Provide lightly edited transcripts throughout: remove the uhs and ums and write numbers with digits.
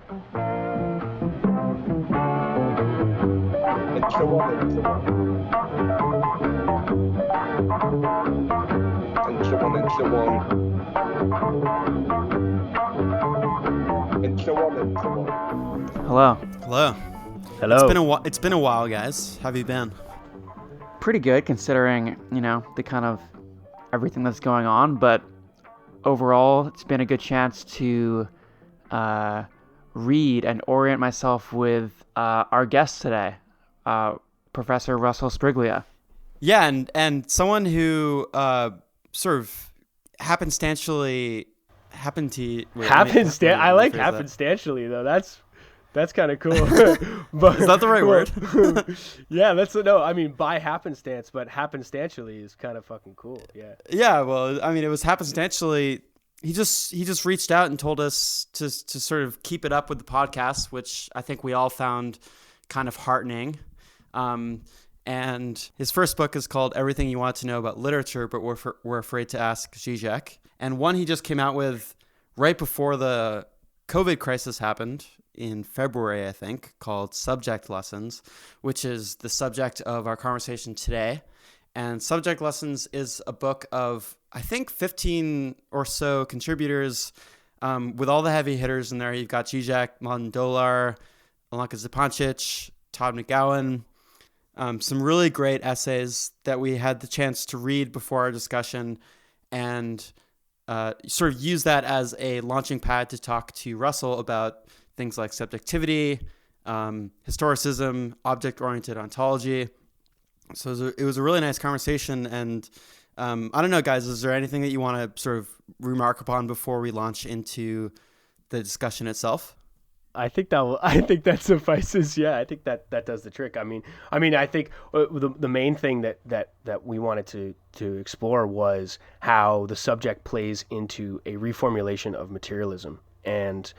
and so on and so on. And so on and so on. And so on and so on. Hello. Hello. Hello. It's been a while, guys. How have you been? Pretty good considering, the kind of everything that's going on, but overall, it's been a good chance to read and orient myself with our guest today, Professor Russell Sbriglia. Yeah, and someone who sort of happenstantially happened to... I like happenstantially, though. That's kind of cool. But, is that the right word? Yeah, by happenstance, but happenstantially is kind of fucking cool. Yeah. Yeah, well, I mean, it was happenstantially. He just reached out and told us to sort of keep it up with the podcast, which I think we all found kind of heartening. And his first book is called Everything You Want to Know About Literature, but We're Afraid to Ask Žižek. And one he just came out with right before the COVID crisis happened in February, I think, called Subject Lessons, which is the subject of our conversation today. And Subject Lessons is a book of, I think, 15 or so contributors, with all the heavy hitters in there. You've got Žižek, Mladen Dolar, Alenka Zupancic, Todd McGowan, some really great essays that we had the chance to read before our discussion, and sort of use that as a launching pad to talk to Russell about things like subjectivity, historicism, object-oriented ontology. So it was a really nice conversation. And I don't know, guys, is there anything that you want to sort of remark upon before we launch into the discussion itself? I think that suffices. Yeah, I think that does the trick. I mean, I think the main thing that we wanted to explore was how the subject plays into a reformulation of materialism. And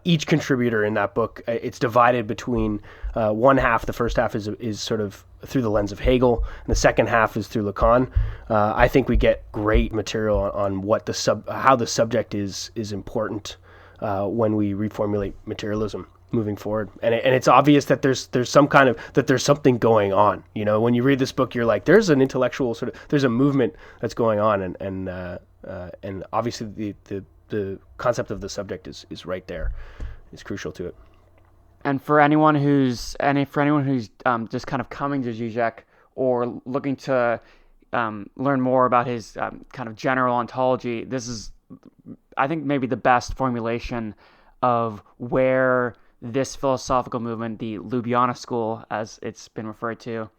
each contributor in that book, it's divided between one half. The first half is sort of through the lens of Hegel, and the second half is through Lacan. I think we get great material on what how the subject is important when we reformulate materialism moving forward. And it's obvious that there's something going on. When you read this book, you're like, there's an intellectual there's a movement that's going on, and obviously the concept of the subject is right there. It's crucial to it. And for anyone who's just kind of coming to Žižek or looking to learn more about his kind of general ontology, this is, I think, maybe the best formulation of where this philosophical movement, the Ljubljana School, as it's been referred to,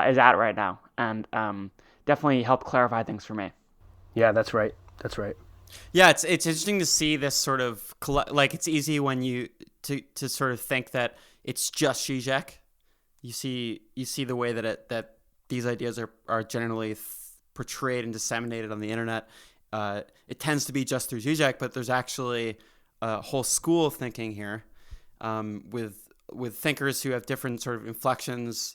is at right now, and definitely helped clarify things for me. Yeah, that's right. Yeah, it's interesting to see this sort of like, it's easy when you to sort of think that it's just Žižek. You see the way that these ideas are generally portrayed and disseminated on the internet. It tends to be just through Žižek, but there's actually a whole school of thinking here, with thinkers who have different sort of inflections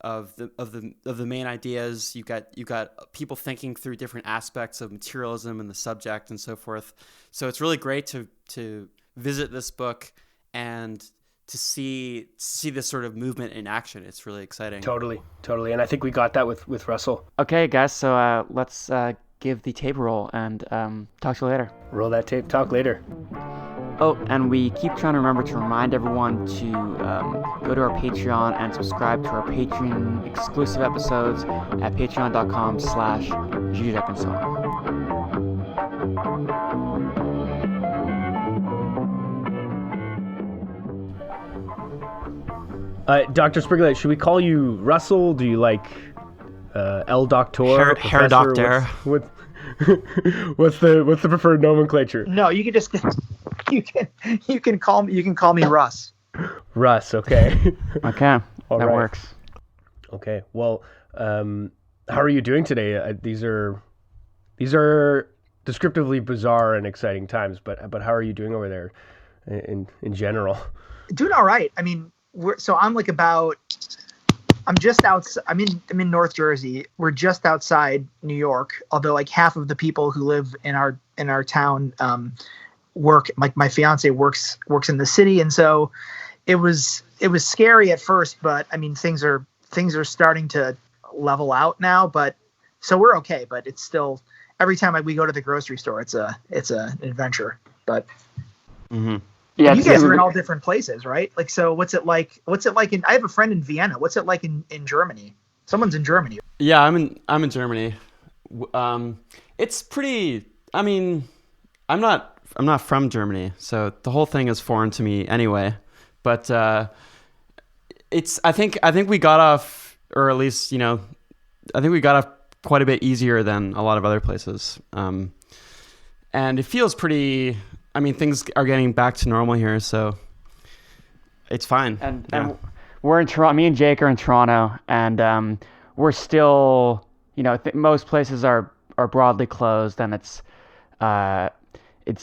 of the main ideas. You got people thinking through different aspects of materialism and the subject and so forth. So it's really great to visit this book and to see this sort of movement in action. It's really exciting. Totally. And I think we got that with Russell. Okay, guys. So let's give the tape roll and talk to you later. Roll that tape. Talk later. Oh, and we keep trying to remember to remind everyone to go to our Patreon and subscribe to our Patreon exclusive episodes at patreon.com/Žižek and so on. Dr. Sbriglia, should we call you Russell? Do you like El Doctor? Herr Doctor. What's the preferred nomenclature? No, you can just you can call me Russ. Russ, okay. Okay, All that right. works. Okay, well, how are you doing today? These are descriptively bizarre and exciting times, but how are you doing over there in general? Doing all right. I mean, I'm just outside. I'm in North Jersey. We're just outside New York. Although like half of the people who live in our town work. Like my fiance works in the city, and so it was scary at first, but I mean things are starting to level out now. But so we're okay. But it's still every time we go to the grocery store, it's an adventure. But Yeah, you guys are in all different places, right? Like, so what's it like? I have a friend in Vienna. What's it like in Germany? Someone's in Germany. Yeah, I'm in Germany. It's pretty. I mean, I'm not from Germany, so the whole thing is foreign to me anyway. But it's. I think we got off, or at least I think we got off quite a bit easier than a lot of other places. And it feels pretty. I mean, things are getting back to normal here, so it's fine. And we're in Toronto. Me and Jake are in Toronto, and we're still, most places are broadly closed, and it's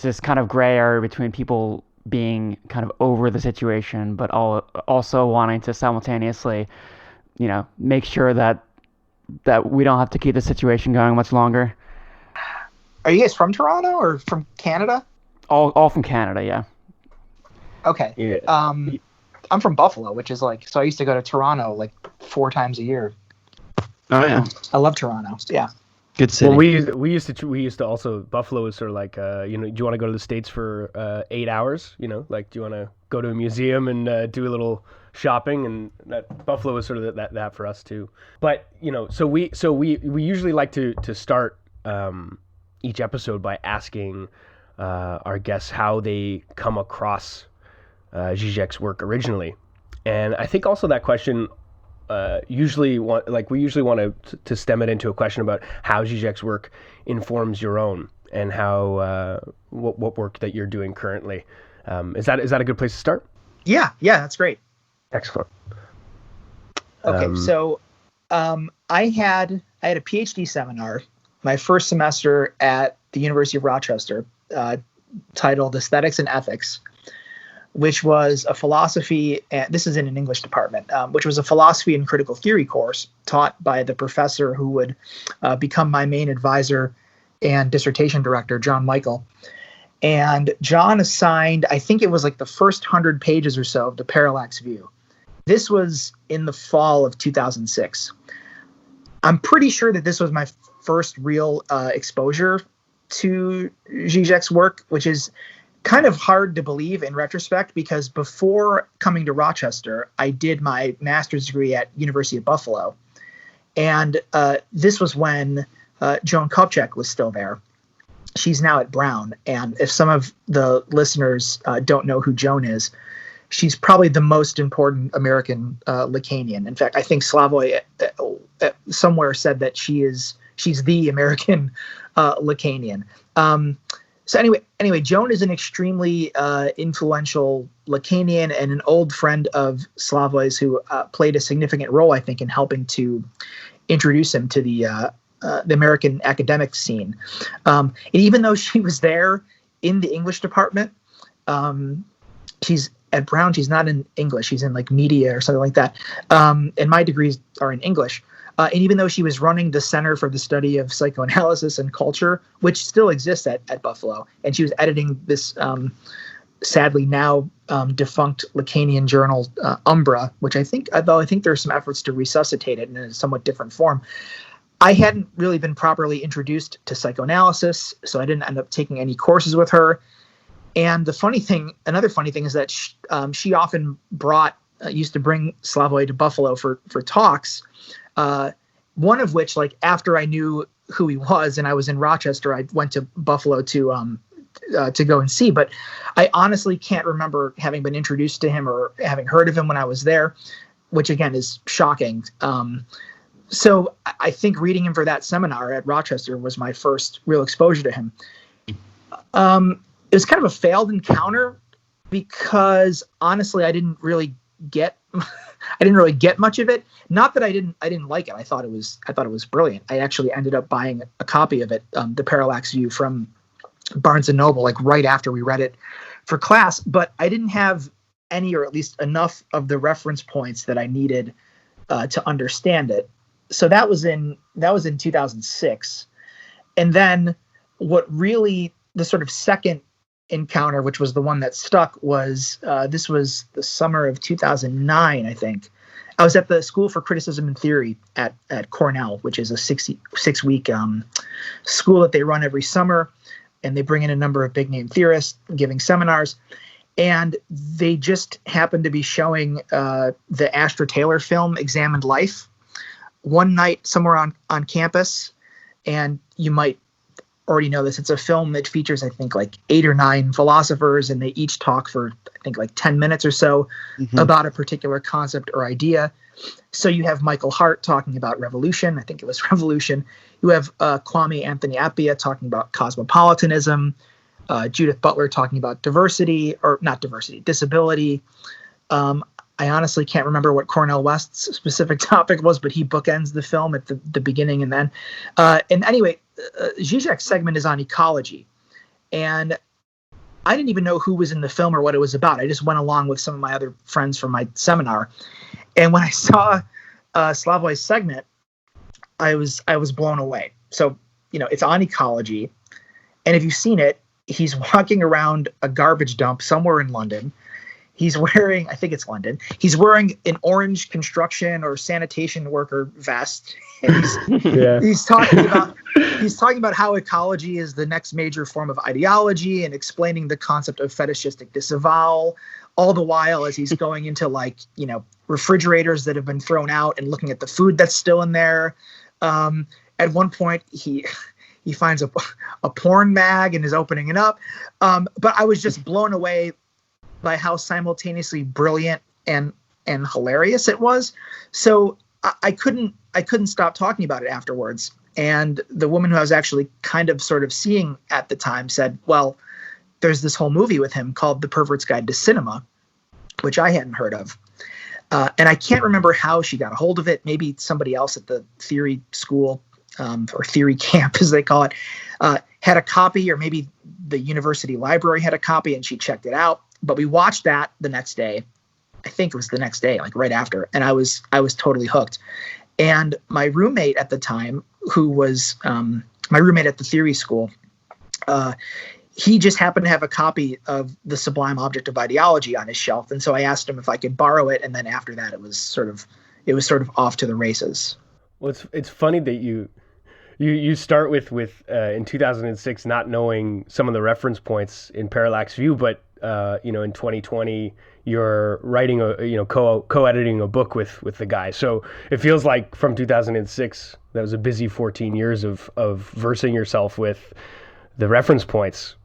this kind of gray area between people being kind of over the situation, but also wanting to simultaneously, make sure that we don't have to keep the situation going much longer. Are you guys from Toronto or from Canada? All from Canada, yeah. Okay. Yeah. I'm from Buffalo, which is so I used to go to Toronto 4 times a year. Oh yeah, I love Toronto. Yeah. good city. Well, we used to also, Buffalo is sort of like, do you want to go to the States for 8 hours? Do you want to go to a museum and do a little shopping? And that Buffalo is sort of that for us too. But so we usually like to start each episode by asking our guests how they come across Žižek's work originally. And I think also that question we usually want to stem it into a question about how Žižek's work informs your own, and how what work that you're doing currently. Is that a good place to start? Yeah, that's great. Excellent. Okay, so I had a PhD seminar my first semester at the University of Rochester, titled Aesthetics and Ethics, which was a philosophy, and this is in an English department, which was a philosophy and critical theory course taught by the professor who would become my main advisor and dissertation director, John Michael. And John assigned, I think it was the first 100 pages or so of the parallax view. This was in the fall of 2006. I'm pretty sure that this was my first real exposure to Žižek's work, which is kind of hard to believe in retrospect, because before coming to Rochester, I did my master's degree at University of Buffalo. And this was when Joan Kupchak was still there. She's now at Brown. And if some of the listeners don't know who Joan is, she's probably the most important American Lacanian. In fact, I think Slavoj somewhere said that she's the American Lacanian. So anyway, Joan is an extremely influential Lacanian and an old friend of Slavoj's, who played a significant role, I think, in helping to introduce him to the American academic scene. And even though she was there in the English department, she's at Brown. She's not in English. She's in media or something like that. And my degrees are in English. And even though she was running the Center for the Study of Psychoanalysis and Culture, which still exists at Buffalo, and she was editing this sadly now defunct Lacanian journal, Umbra, which I think there's some efforts to resuscitate it in a somewhat different form. I hadn't really been properly introduced to psychoanalysis, so I didn't end up taking any courses with her. And another funny thing is that she often used to bring Slavoj to Buffalo for talks. One of which, after I knew who he was and I was in Rochester, I went to Buffalo to go and see. But I honestly can't remember having been introduced to him or having heard of him when I was there, which again is shocking. So I think reading him for that seminar at Rochester was my first real exposure to him. It was kind of a failed encounter because honestly, I didn't really get much of it. Not that I didn't like it. I thought it was brilliant. I actually ended up buying a copy of it, The Parallax View, from Barnes and Noble, right after we read it for class. But I didn't have any, or at least enough, of the reference points that I needed to understand it. So that was in 2006. And then the sort of second encounter, which was the one that stuck, was this was the summer of 2009, I think. I was at the School for Criticism and Theory at Cornell, which is a 6-week school that they run every summer, and they bring in a number of big-name theorists giving seminars. And they just happened to be showing the Astra Taylor film, Examined Life, one night somewhere on campus. And you might already know this. It's a film that features, I think, like 8 or 9 philosophers, and they each talk for, I think, like 10 minutes or so about a particular concept or idea. So you have Michael Hart talking about revolution. I think it was revolution. You have Kwame Anthony Appiah talking about cosmopolitanism. Judith Butler talking about disability. I honestly can't remember what Cornel West's specific topic was, but he bookends the film at the beginning and then. And anyway, Žižek's segment is on ecology. And I didn't even know who was in the film or what it was about. I just went along with some of my other friends from my seminar. And when I saw Slavoj's segment, I was blown away. So, it's on ecology. And if you've seen it, he's walking around a garbage dump somewhere in London. He's wearing, I think it's London, he's wearing an orange construction or sanitation worker vest. And he's talking about how ecology is the next major form of ideology and explaining the concept of fetishistic disavowal, all the while as he's going into refrigerators that have been thrown out and looking at the food that's still in there. At one point, he finds a porn mag and is opening it up. But I was just blown away by how simultaneously brilliant and hilarious it was. So I couldn't stop talking about it afterwards. And the woman who I was actually kind of sort of seeing at the time said, well, there's this whole movie with him called The Pervert's Guide to Cinema, which I hadn't heard of. And I can't remember how she got a hold of it. Maybe somebody else at the theory school or theory camp, as they call it, had a copy, or maybe the university library had a copy and she checked it out. But we watched that the next day. I think it was the next day, like right after. And I was totally hooked. And my roommate at the time, who was my roommate at the theory school, he just happened to have a copy of The Sublime Object of Ideology on his shelf. And so I asked him if I could borrow it. And then after that, it was sort of off to the races. Well, it's funny that you start with in 2006 not knowing some of the reference points in Parallax View, but in 2020 you're writing co-editing a book with the guy. So it feels like from 2006 that was a busy 14 years of versing yourself with the reference points,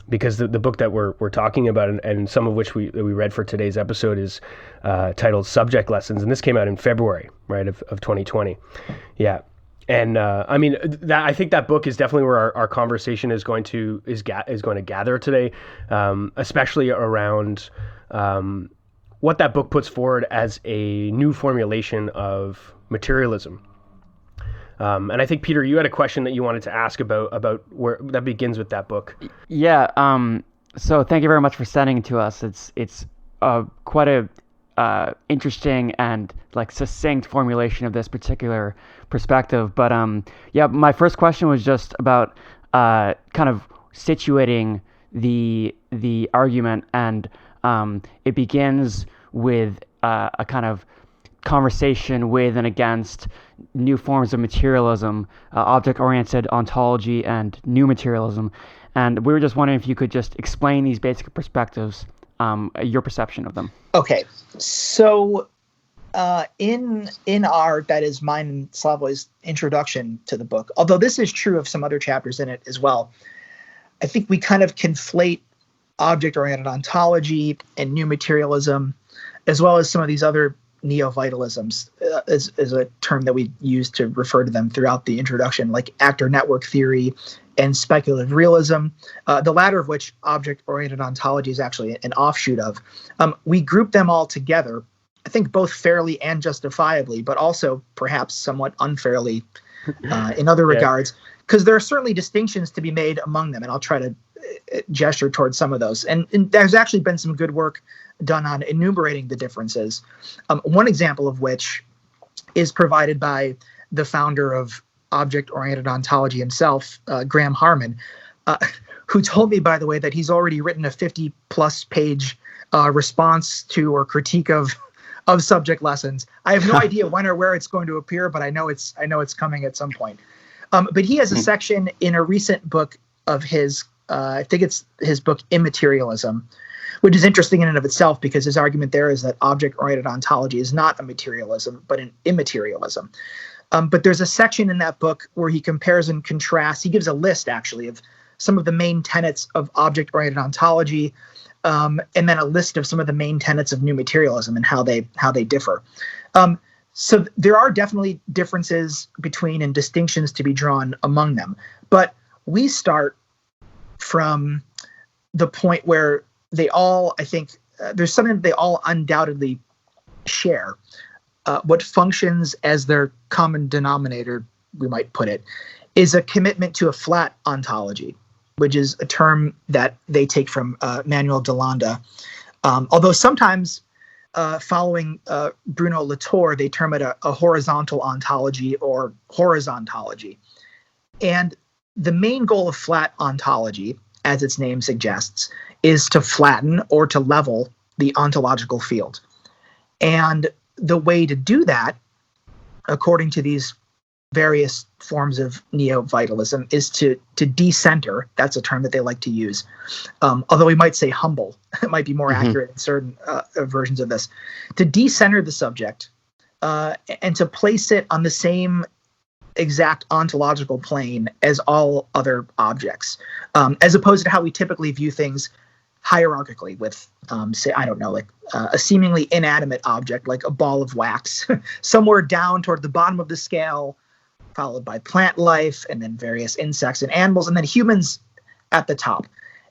because the book that we're talking about and some of which we read for today's episode is titled Subject Lessons, and this came out in February, right, of 2020. Yeah. And I think that book is definitely where our conversation is going to gather today, especially around what that book puts forward as a new formulation of materialism. And I think, Peter, you had a question that you wanted to ask about where that begins with that book. Yeah. So thank you very much for sending it to us. It's quite a interesting and succinct formulation of this particular perspective. But my first question was just about kind of situating the argument, and it begins with a kind of conversation with and against new forms of materialism, object-oriented ontology, and new materialism. And we were just wondering if you could just explain these basic perspectives, your perception of them. Okay, so in our, that is mine and Slavoj's introduction to the book, although this is true of some other chapters in it as well, I think we kind of conflate object-oriented ontology and new materialism, as well as some of these other neo-vitalisms, is a term that we use to refer to them throughout the introduction, like actor network theory and speculative realism, the latter of which object-oriented ontology is actually an offshoot of. We group them all together, I think both fairly and justifiably, but also perhaps somewhat unfairly in other regards, because there are certainly distinctions to be made among them, and I'll try to gesture towards some of those. And there's actually been some good work done on enumerating the differences. One example of which is provided by the founder of object-oriented ontology himself, Graham Harman, who told me, by the way, that he's already written a 50-plus page response to or critique of subject lessons. I have no idea when or where it's going to appear, but I know it's coming at some point. But he has a section in a recent book of his, I think it's his book Immaterialism, which is interesting in and of itself because his argument there is that object-oriented ontology is not a materialism, but an immaterialism. But there's a section in that book where he compares and contrasts. He gives a list, actually, of some of the main tenets of object-oriented ontology, and then a list of some of the main tenets of new materialism and how they differ. So there are definitely differences between and distinctions to be drawn among them. But we start from the point where they all, I think, there's something that they all undoubtedly share. What functions as their common denominator, we might put it, is a commitment to a flat ontology, which is a term that they take from Manuel Delanda. Although sometimes, following Bruno Latour, they term it a horizontal ontology or horizontology. And the main goal of flat ontology, as its name suggests, is to flatten or to level the ontological field. And the way to do that, according to these various forms of neo-vitalism, is to decenter. That's a term that they like to use. Although we might say humble. It might be more accurate in certain versions of this. To decenter the subject and to place it on the same exact ontological plane as all other objects, as opposed to how we typically view things hierarchically with, say, I don't know, like a seemingly inanimate object, like a ball of wax, somewhere down toward the bottom of the scale, followed by plant life, and then various insects and animals, and then humans at the top.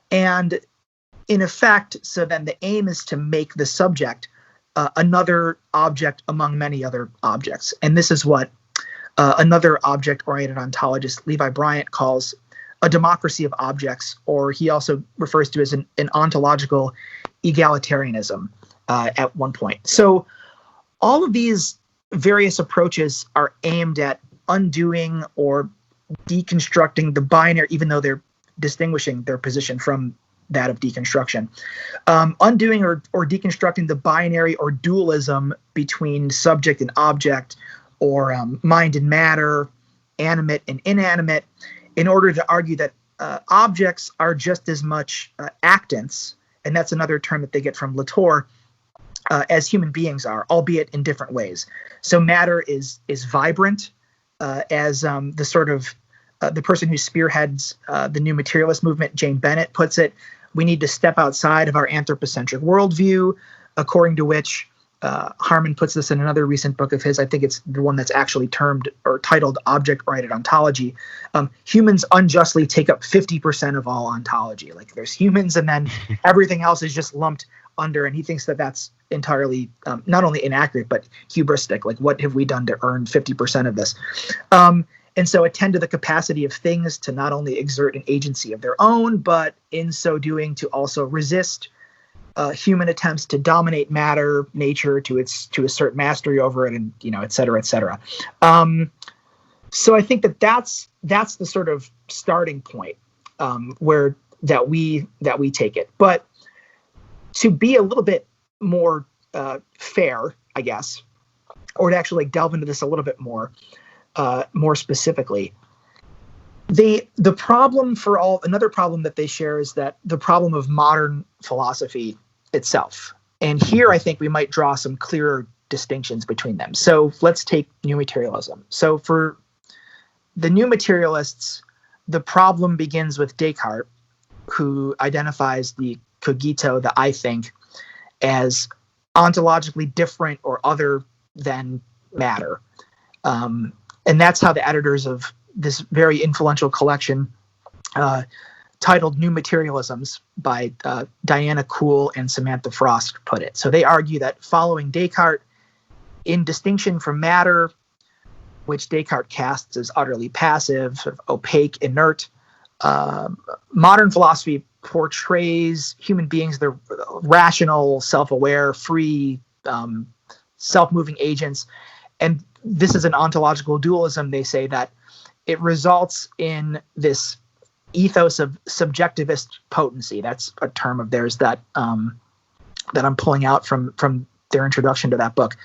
And in effect, so then the aim is to make the subject another object among many other objects. And this is what another object-oriented ontologist, Levi Bryant, calls a democracy of objects, or he also refers to as an ontological egalitarianism at one point. So all of these various approaches are aimed at undoing or deconstructing the binary, even though they're distinguishing their position from that of deconstruction. Undoing or deconstructing the binary or dualism between subject and object, or mind and matter, animate and inanimate, in order to argue that objects are just as much actants, and that's another term that they get from Latour, as human beings are, albeit in different ways. So matter is vibrant, as the sort of the person who spearheads the new materialist movement, Jane Bennett, puts it. We need to step outside of our anthropocentric worldview, according to which Harman puts this in another recent book of his. I think it's the one that's actually termed or titled Object-Oriented Ontology. Humans unjustly take up 50% of all ontology. Like there's humans and then everything else is just lumped under. And he thinks that that's entirely not only inaccurate, but hubristic. Like what have we done to earn 50% of this? And so attend to the capacity of things to not only exert an agency of their own, but in so doing to also resist human attempts to dominate matter, nature, to assert mastery over it, and et cetera, et cetera. So I think that's the sort of starting point where that we take it. But to be a little bit more fair, I guess, or to actually delve into this a little bit more specifically, the problem another problem that they share is that the problem of modern philosophy itself. And here I think we might draw some clearer distinctions between them. So let's take new materialism. So for the new materialists, the problem begins with Descartes, who identifies the cogito, the I think, as ontologically different or other than matter. And that's how the editors of this very influential collection titled New Materialisms by Diana Kuhl and Samantha Frost put it. So they argue that following Descartes, in distinction from matter, which Descartes casts as utterly passive, sort of opaque, inert, modern philosophy portrays human beings, they're rational, self-aware, free, self-moving agents. And this is an ontological dualism. They say that it results in this ethos of subjectivist potency. That's a term of theirs that that I'm pulling out from their introduction to that book,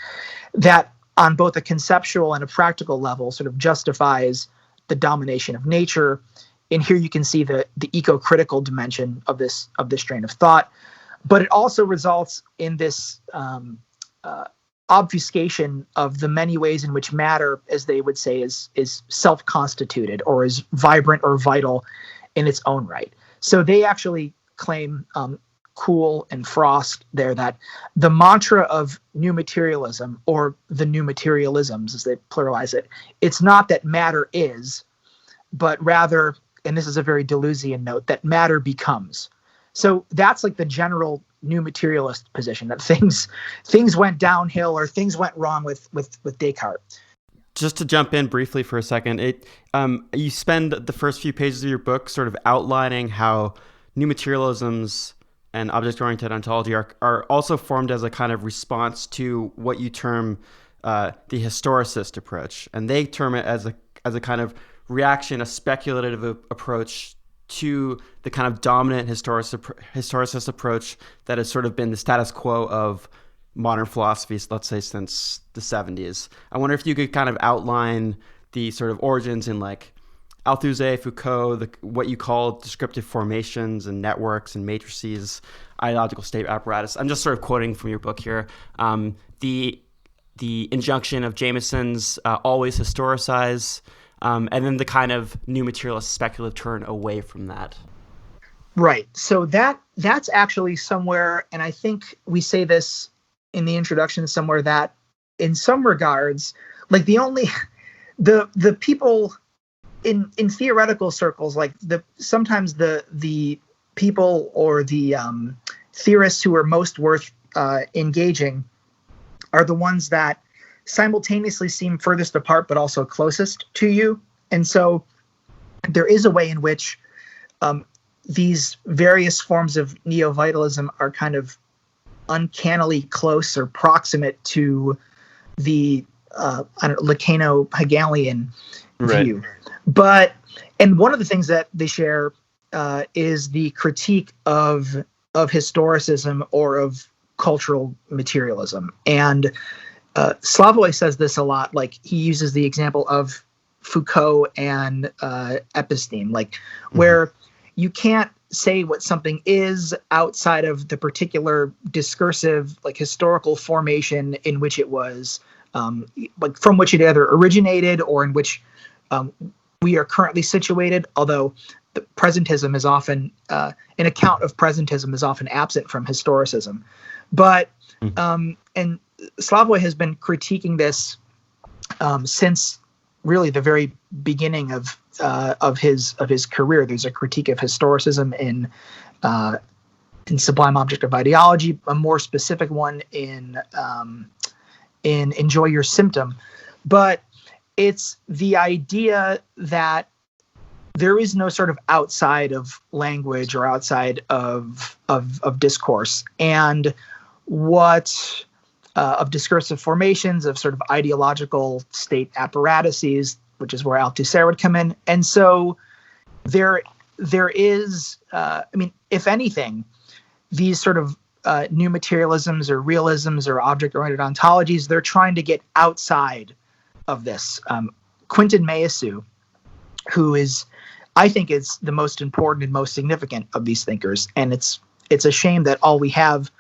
that on both a conceptual and a practical level sort of justifies the domination of nature. And here you can see the eco-critical dimension of this strain of thought, but it also results in this obfuscation of the many ways in which matter, as they would say, is self-constituted or is vibrant or vital in its own right. So they actually claim, Kuhl and Frost there, that the mantra of new materialism, or the new materialisms as they pluralize it, it's not that matter is, but rather, and this is a very Deleuzian note, that matter becomes. So that's like the general new materialist position, that things went downhill or things went wrong with Descartes. Just to jump in briefly for a second, you spend the first few pages of your book sort of outlining how new materialisms and object-oriented ontology are also formed as a kind of response to what you term the historicist approach, and they term it as a kind of reaction, a speculative approach to the kind of dominant historicist approach that has sort of been the status quo of modern philosophies, let's say since the 70s. I wonder if you could kind of outline the sort of origins in like Althusser, Foucault, what you call descriptive formations and networks and matrices, ideological state apparatus. I'm just sort of quoting from your book here. The injunction of Jameson's always historicize, and then the kind of new materialist speculative turn away from that. Right. So that's actually somewhere, and I think we say this in the introduction somewhere, that in some regards, like the people in theoretical circles, like sometimes the people or the theorists who are most worth engaging are the ones that simultaneously seem furthest apart but also closest to you. And so there is a way in which these various forms of neo-vitalism are kind of uncannily close or proximate to the Lacano-Hegelian view. But, and one of the things that they share is the critique of historicism or of cultural materialism. And Slavoj says this a lot. Like, he uses the example of Foucault and episteme, like where you can't say what something is outside of the particular discursive, like historical formation in which it was, like from which it either originated or in which we are currently situated. Although the presentism is often, an account of presentism is often absent from historicism. But and Slavoj has been critiquing this since really the very beginning of his career. There's a critique of historicism in Sublime Object of Ideology, a more specific one in Enjoy Your Symptom. But it's the idea that there is no sort of outside of language or outside of discourse, and what of discursive formations, of sort of ideological state apparatuses, which is where Althusser would come in. And so there is, I mean, if anything, these sort of new materialisms or realisms or object-oriented ontologies, they're trying to get outside of this. Quintin Meillassoux, who is, I think, is the most important and most significant of these thinkers, and it's a shame that all we have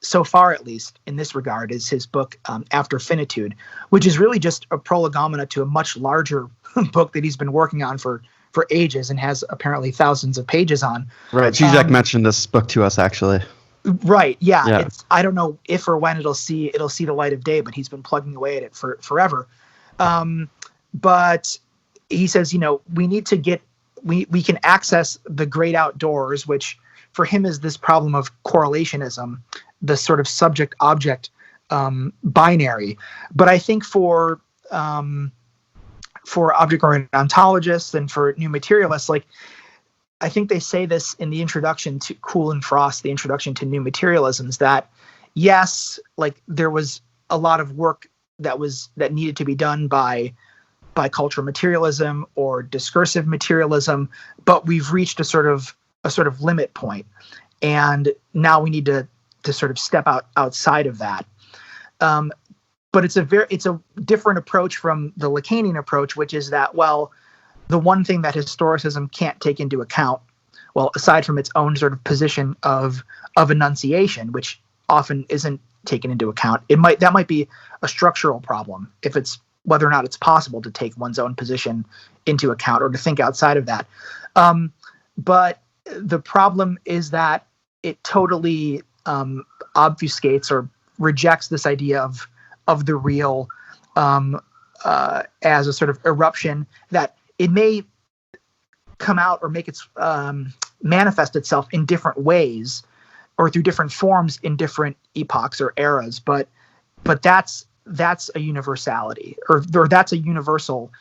so far, at least in this regard, is his book After Finitude, which is really just a prolegomena to a much larger book that he's been working on for ages and has apparently thousands of pages on. Right. Žižek mentioned this book to us, actually. Right. Yeah. It's, I don't know if or when it'll see the light of day, but he's been plugging away at it for forever. But he says, we need to get, we can access the great outdoors, which for him is this problem of correlationism, the sort of subject-object binary. But I think for object-oriented ontologists and for new materialists, like, I think they say this in the introduction to Kuhl and Frost, the introduction to new materialisms, that yes, like there was a lot of work that needed to be done by bicultural materialism or discursive materialism, but we've reached a sort of limit point, and now we need to sort of step outside of that. But it's a different approach from the Lacanian approach, which is that, well, the one thing that historicism can't take into account, well, aside from its own sort of position of enunciation, which often isn't taken into account, that might be a structural problem if it's whether or not it's possible to take one's own position into account or to think outside of that. But the problem is that it totally obfuscates or rejects this idea of the real as a sort of eruption that it may come out or make its manifest itself in different ways or through different forms in different epochs or eras, but that's a universality, or that's a universal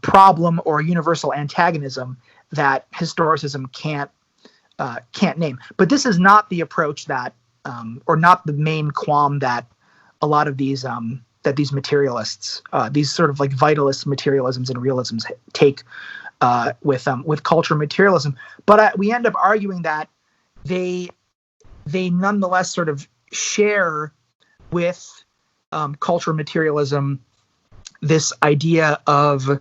problem or a universal antagonism that historicism can't name. But this is not the approach that, or not the main qualm that a lot of these materialists, these sort of like vitalist materialisms and realisms take with cultural materialism. But we end up arguing that they nonetheless sort of share with cultural materialism this idea of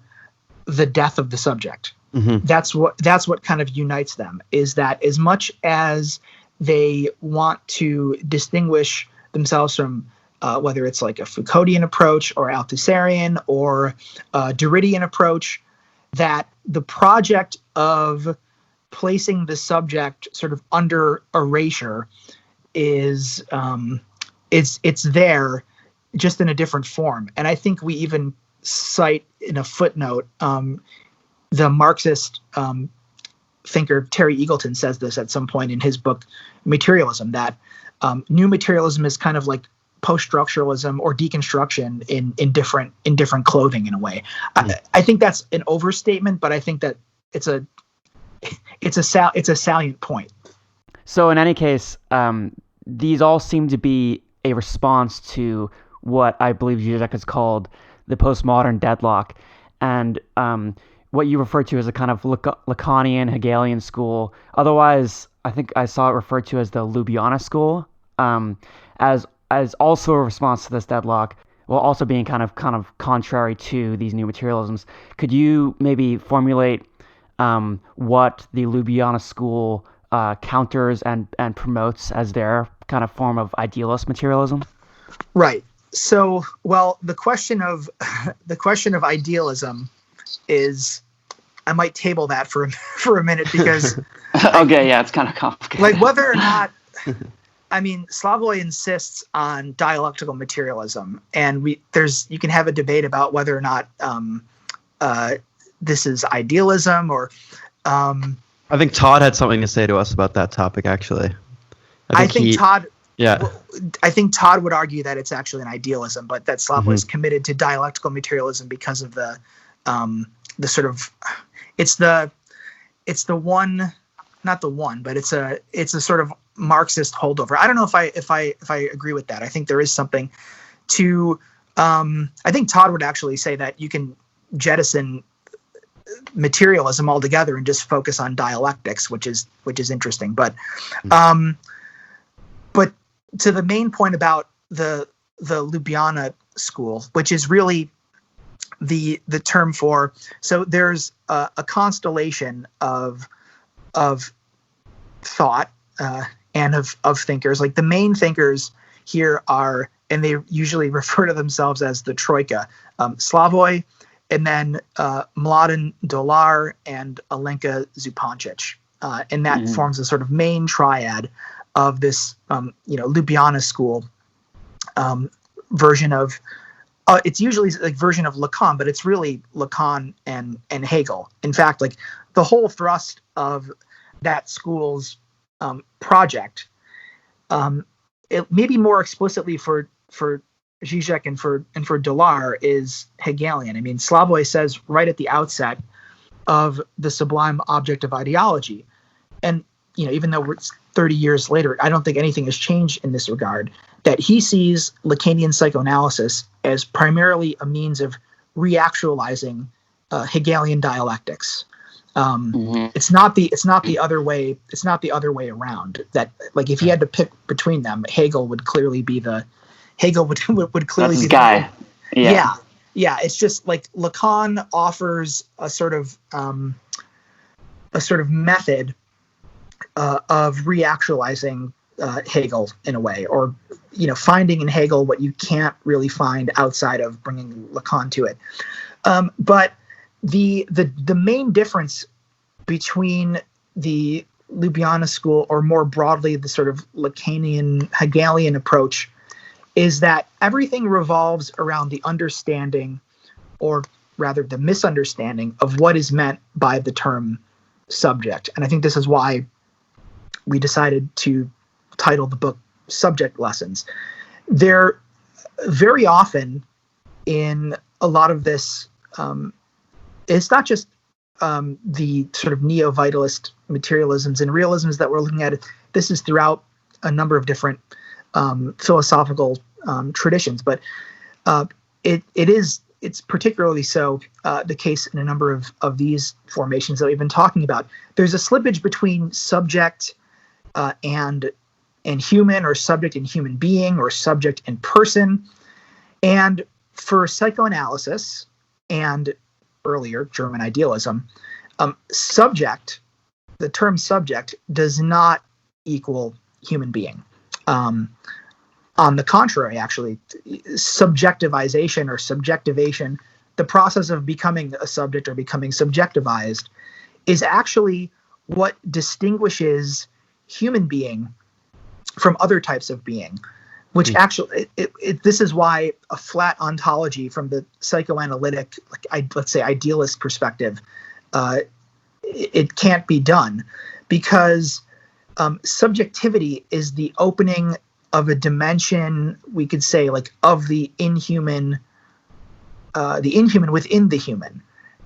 the death of the subject. Mm-hmm. That's what kind of unites them, is that as much as they want to distinguish themselves from whether it's like a Foucauldian approach or Althusserian or Derridian approach, that the project of placing the subject sort of under erasure is it's there, just in a different form. And I think we even cite in a footnote the Marxist thinker Terry Eagleton says this at some point in his book Materialism, that new materialism is kind of like post-structuralism or deconstruction in different clothing in a way. I think that's an overstatement, but I think that it's a salient point. So in any case, these all seem to be a response to what I believe Zizek has called the postmodern deadlock, and what you refer to as a kind of Lacanian, Hegelian school. Otherwise, I think I saw it referred to as the Ljubljana School, as also a response to this deadlock, while also being kind of contrary to these new materialisms. Could you maybe formulate what the Ljubljana School counters and promotes as their kind of form of idealist materialism? Right. So, well, the question of idealism is, I might table that for a minute, because okay, yeah, it's kind of complicated. Like whether or not, I mean, Slavoj insists on dialectical materialism, and you can have a debate about whether or not this is idealism or. I think Todd had something to say to us about that topic, actually. I think Todd. Yeah. I think Todd would argue that it's actually an idealism, but that Slavoj is committed to dialectical materialism because of the sort of, it's the one, not the one, but it's a sort of Marxist holdover. I don't know if I agree with that. I think there is something to. I think Todd would actually say that you can jettison materialism altogether and just focus on dialectics, which is interesting. But to the main point about the Ljubljana School, which is really the term for, so there's a constellation of thought and of thinkers. Like the main thinkers here are, and they usually refer to themselves as the Troika, Slavoj, and then Mladen Dolar and Alenka Zupancic, and that forms a sort of main triad of this, Ljubljana School version of. It's usually like version of Lacan, but it's really Lacan and Hegel. In fact, like the whole thrust of that school's project, it maybe more explicitly for Žižek and for Dolar, is Hegelian. I mean, Slavoj says right at the outset of the sublime object of ideology, and even though it's 30 years later, I don't think anything has changed in this regard, that he sees Lacanian psychoanalysis as primarily a means of reactualizing Hegelian dialectics. It's not the other way. It's not the other way around. That, like, if you had to pick between them, Hegel would clearly be the That's his guy. Yeah. It's just like Lacan offers a sort of method of reactualizing Hegel in a way, or finding in Hegel what you can't really find outside of bringing Lacan to it. But the main difference between the Ljubljana School, or more broadly the sort of Lacanian Hegelian approach, is that everything revolves around the understanding, or rather the misunderstanding, of what is meant by the term subject. And I think this is why we decided to title the book Subject Lessons. There very often in a lot of this, it's not just the sort of neo-vitalist materialisms and realisms that we're looking at. This is throughout a number of different philosophical traditions, but it's particularly so the case in a number of these formations that we've been talking about. There's a slippage between subject and human, or subject and human being, or subject and person. And for psychoanalysis and earlier German idealism, subject, the term subject, does not equal human being. On the contrary, actually, subjectivization or subjectivation, the process of becoming a subject or becoming subjectivized, is actually what distinguishes human being from other types of being, which actually, this is why a flat ontology from the psychoanalytic, let's say idealist perspective, it can't be done, because subjectivity is the opening of a dimension, we could say, like, of the inhuman within the human.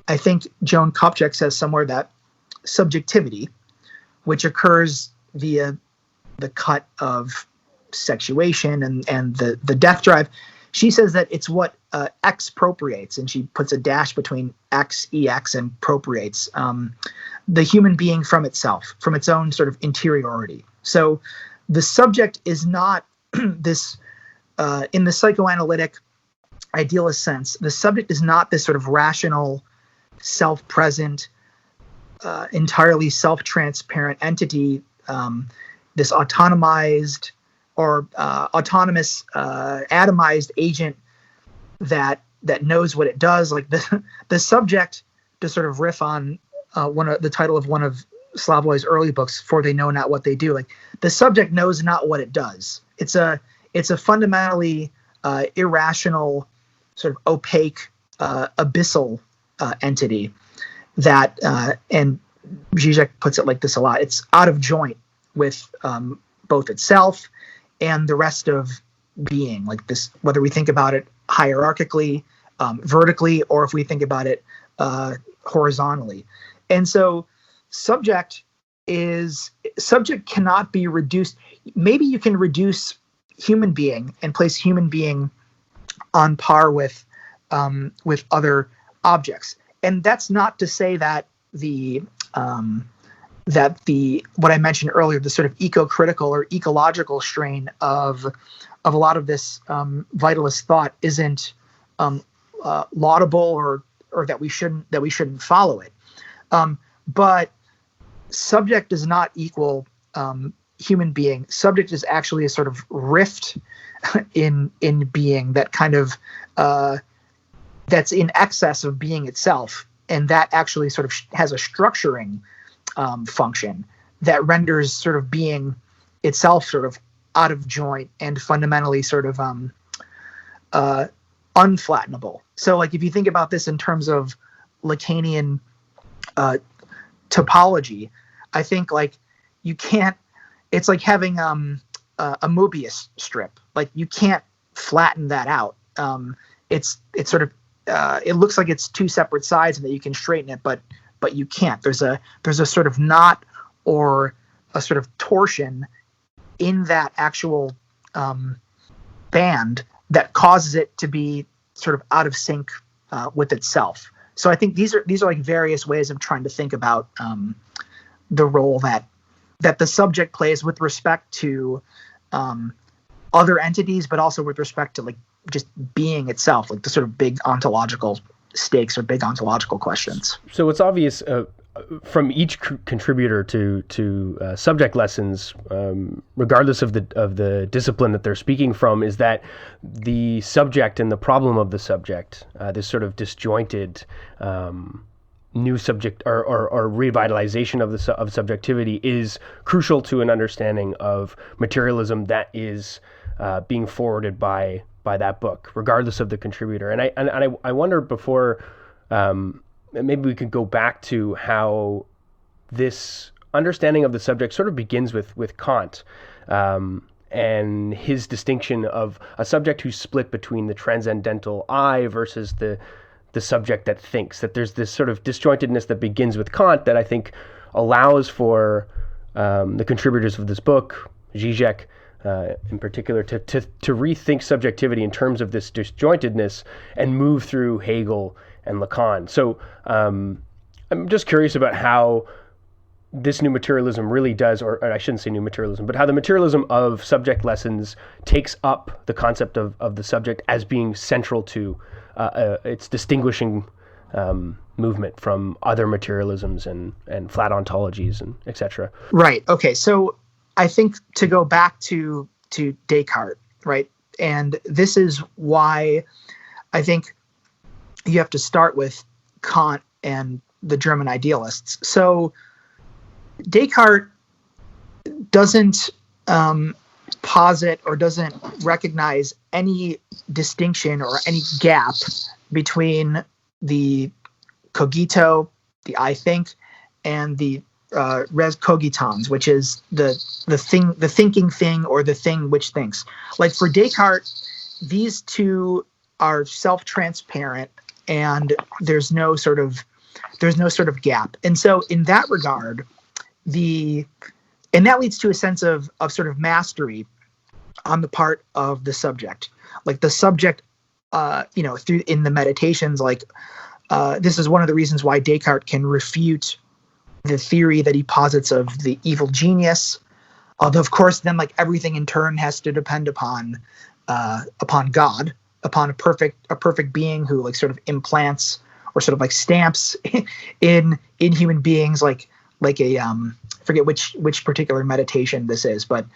I think Joan Kopchak says somewhere that subjectivity, which occurs via the cut of sexuation and the death drive, she says that it's what expropriates, and she puts a dash between ex and propriates the human being from itself, from its own sort of interiority. So the subject is not this, in the psychoanalytic idealist sense, the subject is not this sort of rational, self-present, entirely self-transparent entity, this autonomized or autonomous, atomized agent that knows what it does. Like the subject, to sort of riff on the title of one of Slavoj's early books, For They Know Not What They Do. Like, the subject knows not what it does. It's a fundamentally irrational, sort of opaque, abyssal entity that, and Žižek puts it like this a lot, it's out of joint with both itself and the rest of being. Like this, whether we think about it hierarchically, vertically, or if we think about it horizontally. And so subject cannot be reduced. Maybe you can reduce human being and place human being on par with other objects. And that's not to say that what I mentioned earlier, the sort of eco-critical or ecological strain of a lot of this vitalist thought isn't laudable, or that we shouldn't follow it. But subject does not equal human being. Subject is actually a sort of rift in being that kind of that's in excess of being itself, and that actually sort of has a structuring function that renders sort of being itself sort of out of joint and fundamentally sort of unflattenable. So, like, if you think about this in terms of Lacanian topology, I think, like, you can't. It's like having a Mobius strip. Like, you can't flatten that out. It's sort of it looks like it's two separate sides and that you can straighten it, but you can't. There's a sort of knot or a sort of torsion in that actual band that causes it to be sort of out of sync with itself. So I think these are like various ways of trying to think about the role that the subject plays with respect to other entities, but also with respect to like just being itself, like the sort of big ontological stakes or big ontological questions. So it's obvious from each contributor to subject lessons, regardless of the discipline that they're speaking from, is that the subject and the problem of the subject, this sort of disjointed new subject or revitalization of subjectivity, is crucial to an understanding of materialism that is being forwarded by that book, regardless of the contributor. And I wonder before. Maybe we could go back to how this understanding of the subject sort of begins with Kant and his distinction of a subject who's split between the transcendental I versus the subject that thinks. That there's this sort of disjointedness that begins with Kant that I think allows for the contributors of this book, Žižek in particular, to rethink subjectivity in terms of this disjointedness and move through Hegel and Lacan. So I'm just curious about how this new materialism really does, or I shouldn't say new materialism, but how the materialism of subject lessons takes up the concept of the subject as being central to its distinguishing movement from other materialisms and flat ontologies and etc. Right. Okay. So I think to go back to Descartes, right? And this is why I think you have to start with Kant and the German idealists. So Descartes doesn't posit or doesn't recognize any distinction or any gap between the cogito, the I think, and the res cogitans, which is the thinking thing or the thing which thinks. Like for Descartes, these two are self-transparent, and there's no sort of gap. And so in that regard, and that leads to a sense of sort of mastery on the part of the subject. Like the subject, through in the meditations, like this is one of the reasons why Descartes can refute the theory that he posits of the evil genius. Although, of course, then like everything in turn has to depend upon God, upon a perfect being who like sort of implants or sort of like stamps in human beings like a forget which particular meditation this is, but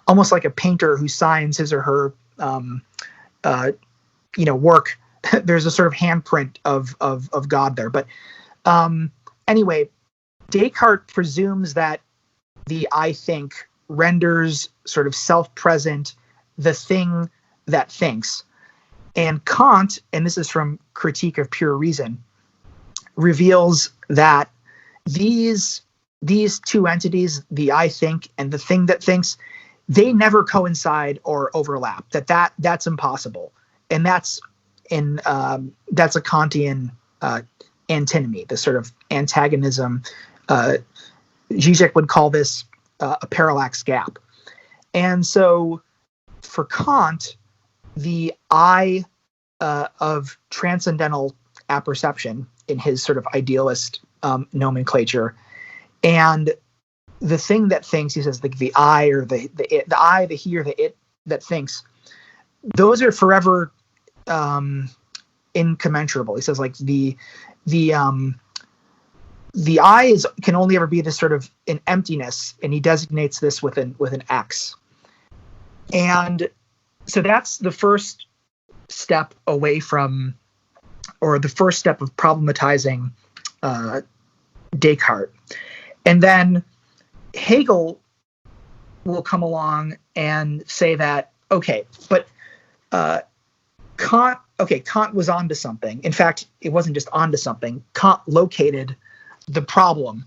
almost like a painter who signs his or her work. There's a sort of handprint of God there. But anyway, Descartes presumes that the I think renders sort of self-present the thing that thinks. And Kant, and this is from Critique of Pure Reason, reveals that these two entities, the I think and the thing that thinks, they never coincide or overlap. That's impossible, and that's a Kantian antinomy, the sort of antagonism. Žižek would call this a parallax gap. And so for Kant, the I of transcendental apperception in his sort of idealist nomenclature, and the thing that thinks, he says, like the I or the it, the I, the he, or the it that thinks, those are forever incommensurable. He says like the I can only ever be this sort of an emptiness, and he designates this with an X. And so that's the first step away from, or the first step of problematizing Descartes. And then Hegel will come along and say that, okay, but Kant was onto something. In fact, it wasn't just onto something. Kant located the problem.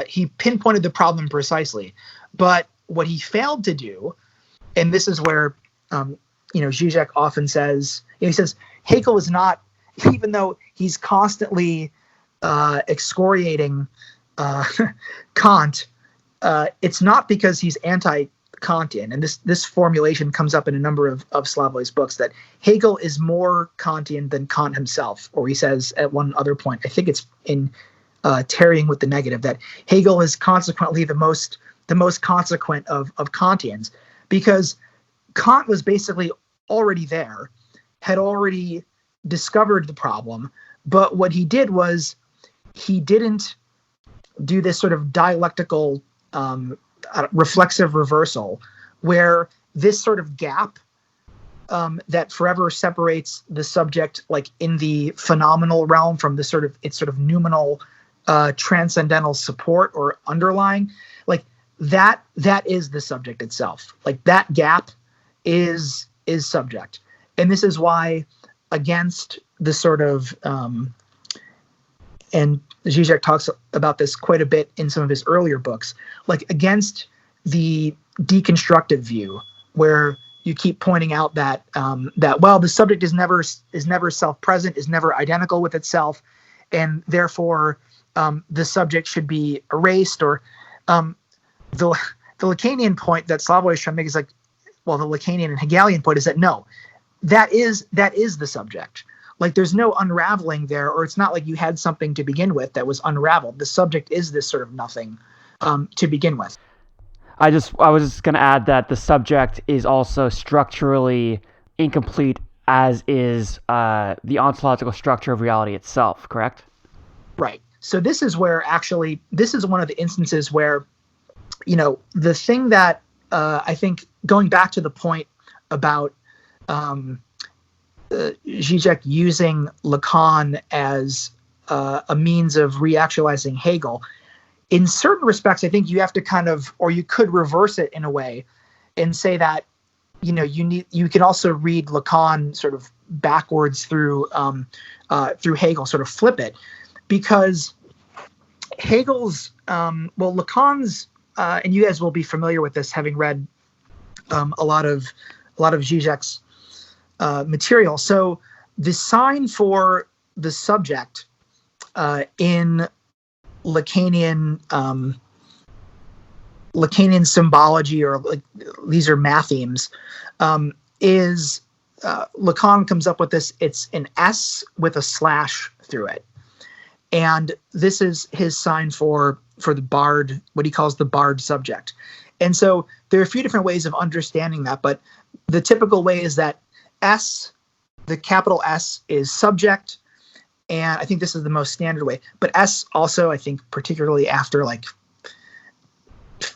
He pinpointed the problem precisely. But what he failed to do, and this is where Žižek often says, he says Hegel is not, even though he's constantly excoriating Kant, it's not because he's anti-Kant. Kantian, and this formulation comes up in a number of Slavoj's books, that Hegel is more Kantian than Kant himself, or he says at one other point, I think it's in Tarrying with the Negative, that Hegel is consequently the most consequent of Kantians, because Kant was basically already there, had already discovered the problem, but what he did was he didn't do this sort of dialectical reflexive reversal, where this sort of gap that forever separates the subject, like in the phenomenal realm, from the sort of its sort of noumenal transcendental support or underlying, like that is the subject itself. Like that gap is subject. And this is why, against the sort of and Žižek talks about this quite a bit in some of his earlier books, like against the deconstructive view, where you keep pointing out that well, the subject is never self-present, is never identical with itself, and therefore the subject should be erased. Or the Lacanian point that Slavoj is trying to make is like, well, the Lacanian and Hegelian point is that no, that is the subject. Like there's no unraveling there, or it's not like you had something to begin with that was unraveled. The subject is this sort of nothing to begin with. I was just going to add that the subject is also structurally incomplete, as is the ontological structure of reality itself, correct? Right. So this is where actually, this is one of the instances where, you know, the thing that I think, going back to the point about Žižek using Lacan as a means of reactualizing Hegel, in certain respects, I think you have to kind of, or you could reverse it in a way and say that, you know, you can also read Lacan sort of backwards through Hegel, sort of flip it, because Hegel's, Lacan's, and you guys will be familiar with this, having read a lot of Žižek's material. So the sign for the subject in Lacanian symbology, or like these are mathemes, is Lacan comes up with this. It's an S with a slash through it, and this is his sign for the barred, what he calls the barred subject. And so there are a few different ways of understanding that, but the typical way is that S, the capital S, is subject, and I think this is the most standard way. But S also, I think, particularly after like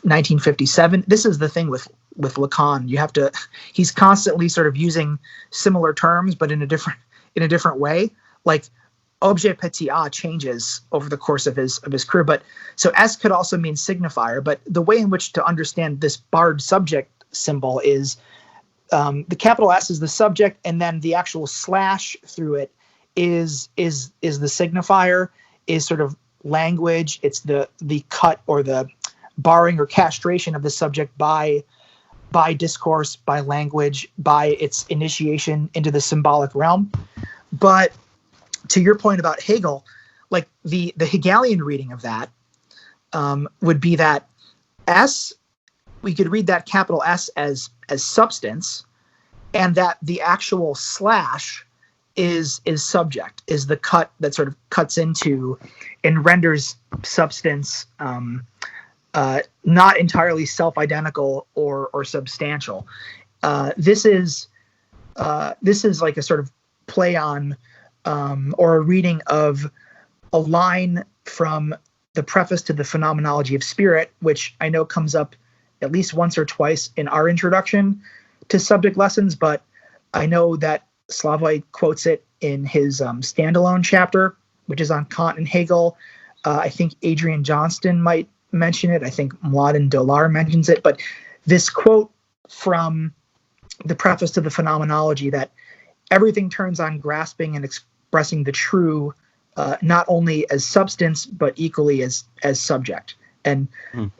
1957, this is the thing with Lacan. You have to, he's constantly sort of using similar terms, but in a different way. Like objet petit a changes over the course of his career. But so S could also mean signifier. But the way in which to understand this barred subject symbol is the capital S is the subject, and then the actual slash through it is the signifier, is sort of language. It's the cut or the barring or castration of the subject by discourse, by language, by its initiation into the symbolic realm. But to your point about Hegel, like the Hegelian reading of that would be that S, we could read that capital S as substance, and that the actual slash is subject, is the cut that sort of cuts into and renders substance not entirely self-identical or substantial. This is like a sort of play on or a reading of a line from the preface to the Phenomenology of Spirit, which I know comes up at least once or twice in our introduction to subject lessons, but I know that Slavoj quotes it in his standalone chapter, which is on Kant and Hegel. I think Adrian Johnston might mention it. I think Mladen Dolar mentions it. But this quote from the preface to the Phenomenology, that everything turns on grasping and expressing the true, not only as substance, but equally as subject. And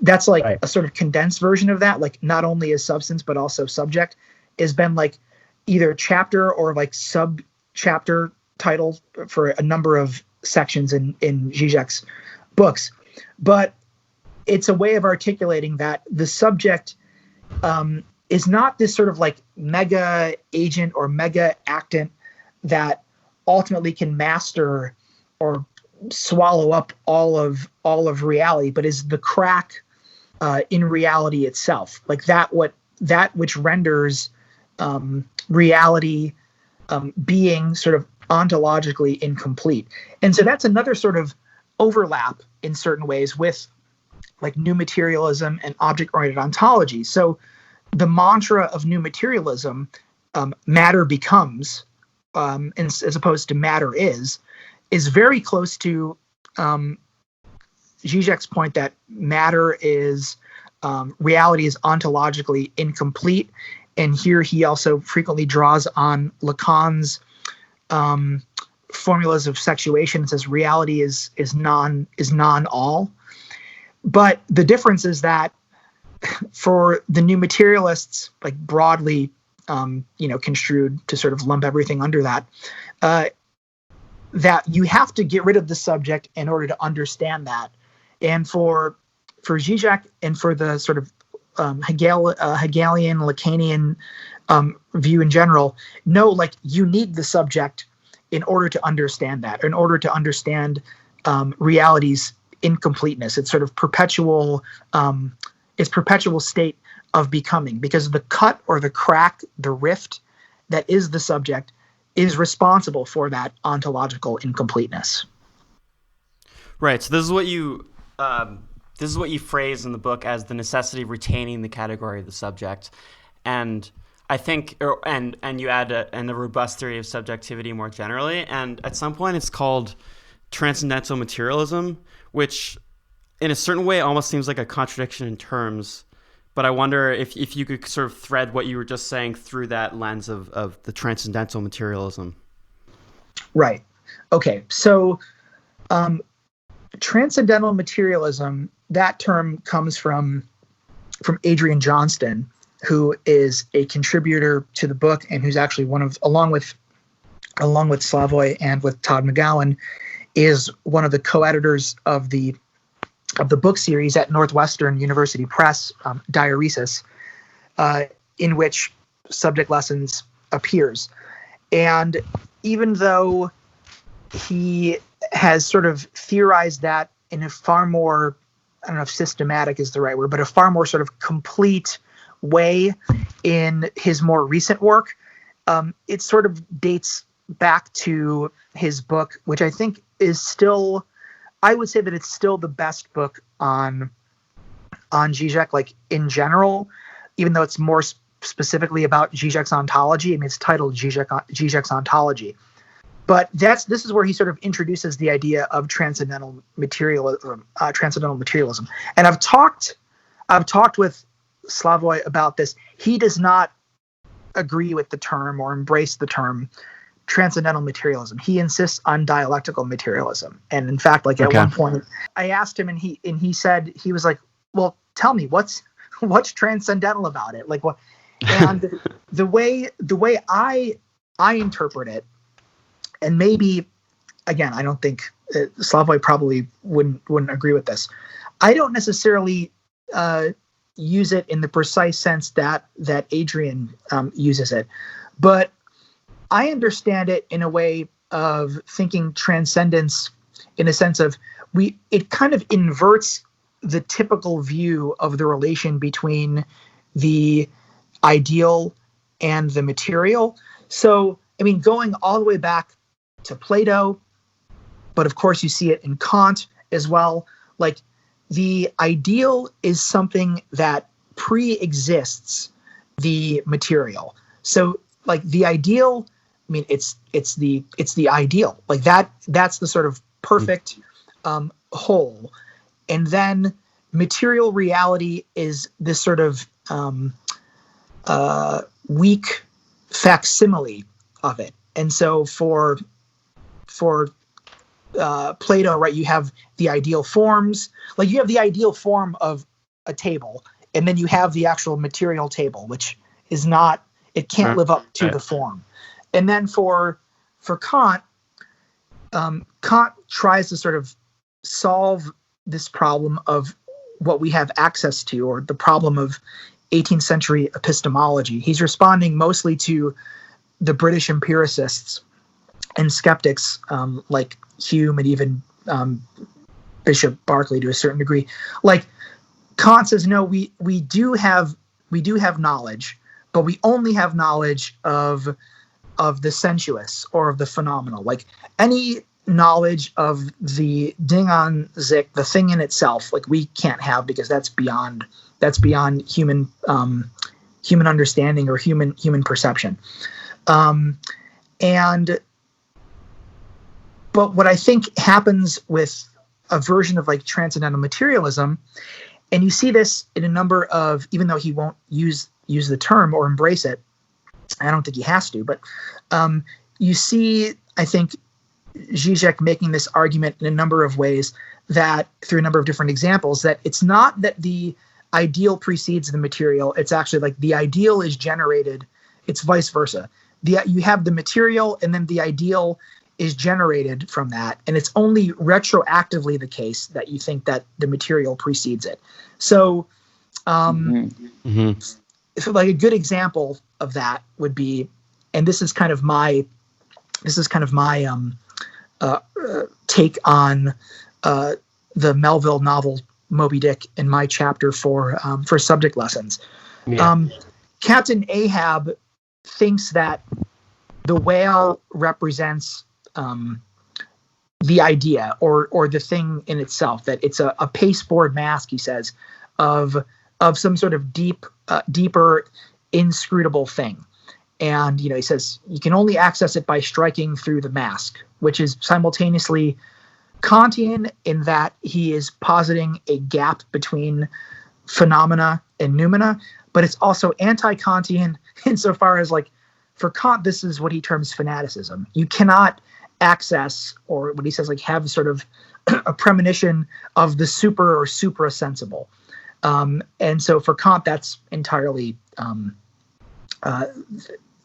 that's like a sort of condensed version of that, like not only as substance, but also subject, has been like either chapter or like sub-chapter title for a number of sections in Žižek's books. But it's a way of articulating that the subject is not this sort of like mega agent or mega actant that ultimately can master or swallow up all of reality, but is the crack in reality itself, like that which renders reality being sort of ontologically incomplete. And so that's another sort of overlap in certain ways with like new materialism and object-oriented ontology. So the mantra of new materialism, matter becomes, as opposed to matter is very close to Zizek's point that matter is, reality is ontologically incomplete. And here he also frequently draws on Lacan's formulas of sexuation. It says reality is non-all. But the difference is that for the new materialists, like broadly, construed to sort of lump everything under that, that you have to get rid of the subject in order to understand that. And for Žižek and for the sort of Hegelian, Lacanian view in general, no, like you need the subject in order to understand that, in order to understand reality's incompleteness. It's sort of perpetual state of becoming, because the cut or the crack, the rift that is the subject is responsible for that ontological incompleteness. Right. So this is what you phrase in the book as the necessity of retaining the category of the subject, and I think, and you add a robust theory of subjectivity more generally, and at some point it's called transcendental materialism, which in a certain way almost seems like a contradiction in terms. But I wonder if you could sort of thread what you were just saying through that lens of the transcendental materialism. Right. Okay. So transcendental materialism, that term comes from Adrian Johnston, who is a contributor to the book and who's actually along with Slavoj and with Todd McGowan, is one of the co-editors of the book series at Northwestern University Press, Diaresis, in which Subject Lessons appears. And even though he has sort of theorized that in a far more, I don't know if systematic is the right word, but a far more sort of complete way in his more recent work, it sort of dates back to his book, which I think is still, I would say that it's still the best book on Žižek, like in general, even though it's more specifically about Žižek's ontology. I mean, it's titled Žižek's Ontology. But this is where he sort of introduces the idea of transcendental materialism. And I've talked with Slavoj about this. He does not agree with the term or embrace the term transcendental materialism. He insists on dialectical materialism. And in fact, like at one point I asked him and he said, he was like, well, tell me what's transcendental about it? Like what? And the way I interpret it, and maybe, again, I don't think Slavoj probably wouldn't agree with this. I don't necessarily use it in the precise sense that Adrian uses it, but I understand it in a way of thinking transcendence in a sense of it kind of inverts the typical view of the relation between the ideal and the material. So, I mean, going all the way back to Plato, but of course you see it in Kant as well. Like the ideal is something that pre-exists the material. So like the ideal, I mean, it's the ideal, like that's the sort of perfect whole. And then material reality is this sort of weak facsimile of it. And so for Plato, right, you have the ideal forms, like you have the ideal form of a table, and then you have the actual material table, which is not, it can't live up to the form. And then for Kant, Kant tries to sort of solve this problem of what we have access to, or the problem of 18th century epistemology. He's responding mostly to the British empiricists and skeptics like Hume and even Bishop Berkeley to a certain degree. Like Kant says, no, we do have knowledge, but we only have knowledge of the sensuous or of the phenomenal. Like any knowledge of the Ding an sich, the thing in itself, like we can't have, because that's beyond human understanding or human perception. But what I think happens with a version of like transcendental materialism, and you see this in a number of, even though he won't use the term or embrace it, I don't think he has to, but you see, I think, Žižek making this argument in a number of ways, that through a number of different examples, that it's not that the ideal precedes the material. It's actually like the ideal is generated. It's vice versa. You have the material, and then the ideal is generated from that. And it's only retroactively the case that you think that the material precedes it. So, so like a good example of that would be, and this is kind of my take on the Melville novel Moby Dick in my chapter for subject lessons. Yeah. Captain Ahab thinks that the whale represents the idea or the thing in itself, that it's a pasteboard mask, he says, of some sort of deeper, inscrutable thing. And, he says you can only access it by striking through the mask, which is simultaneously Kantian in that he is positing a gap between phenomena and noumena, but it's also anti-Kantian insofar as, like, for Kant, this is what he terms fanaticism. You cannot access, or what he says, like, have sort of a premonition of the super or supra-sensible. And so for Kant, that's entirely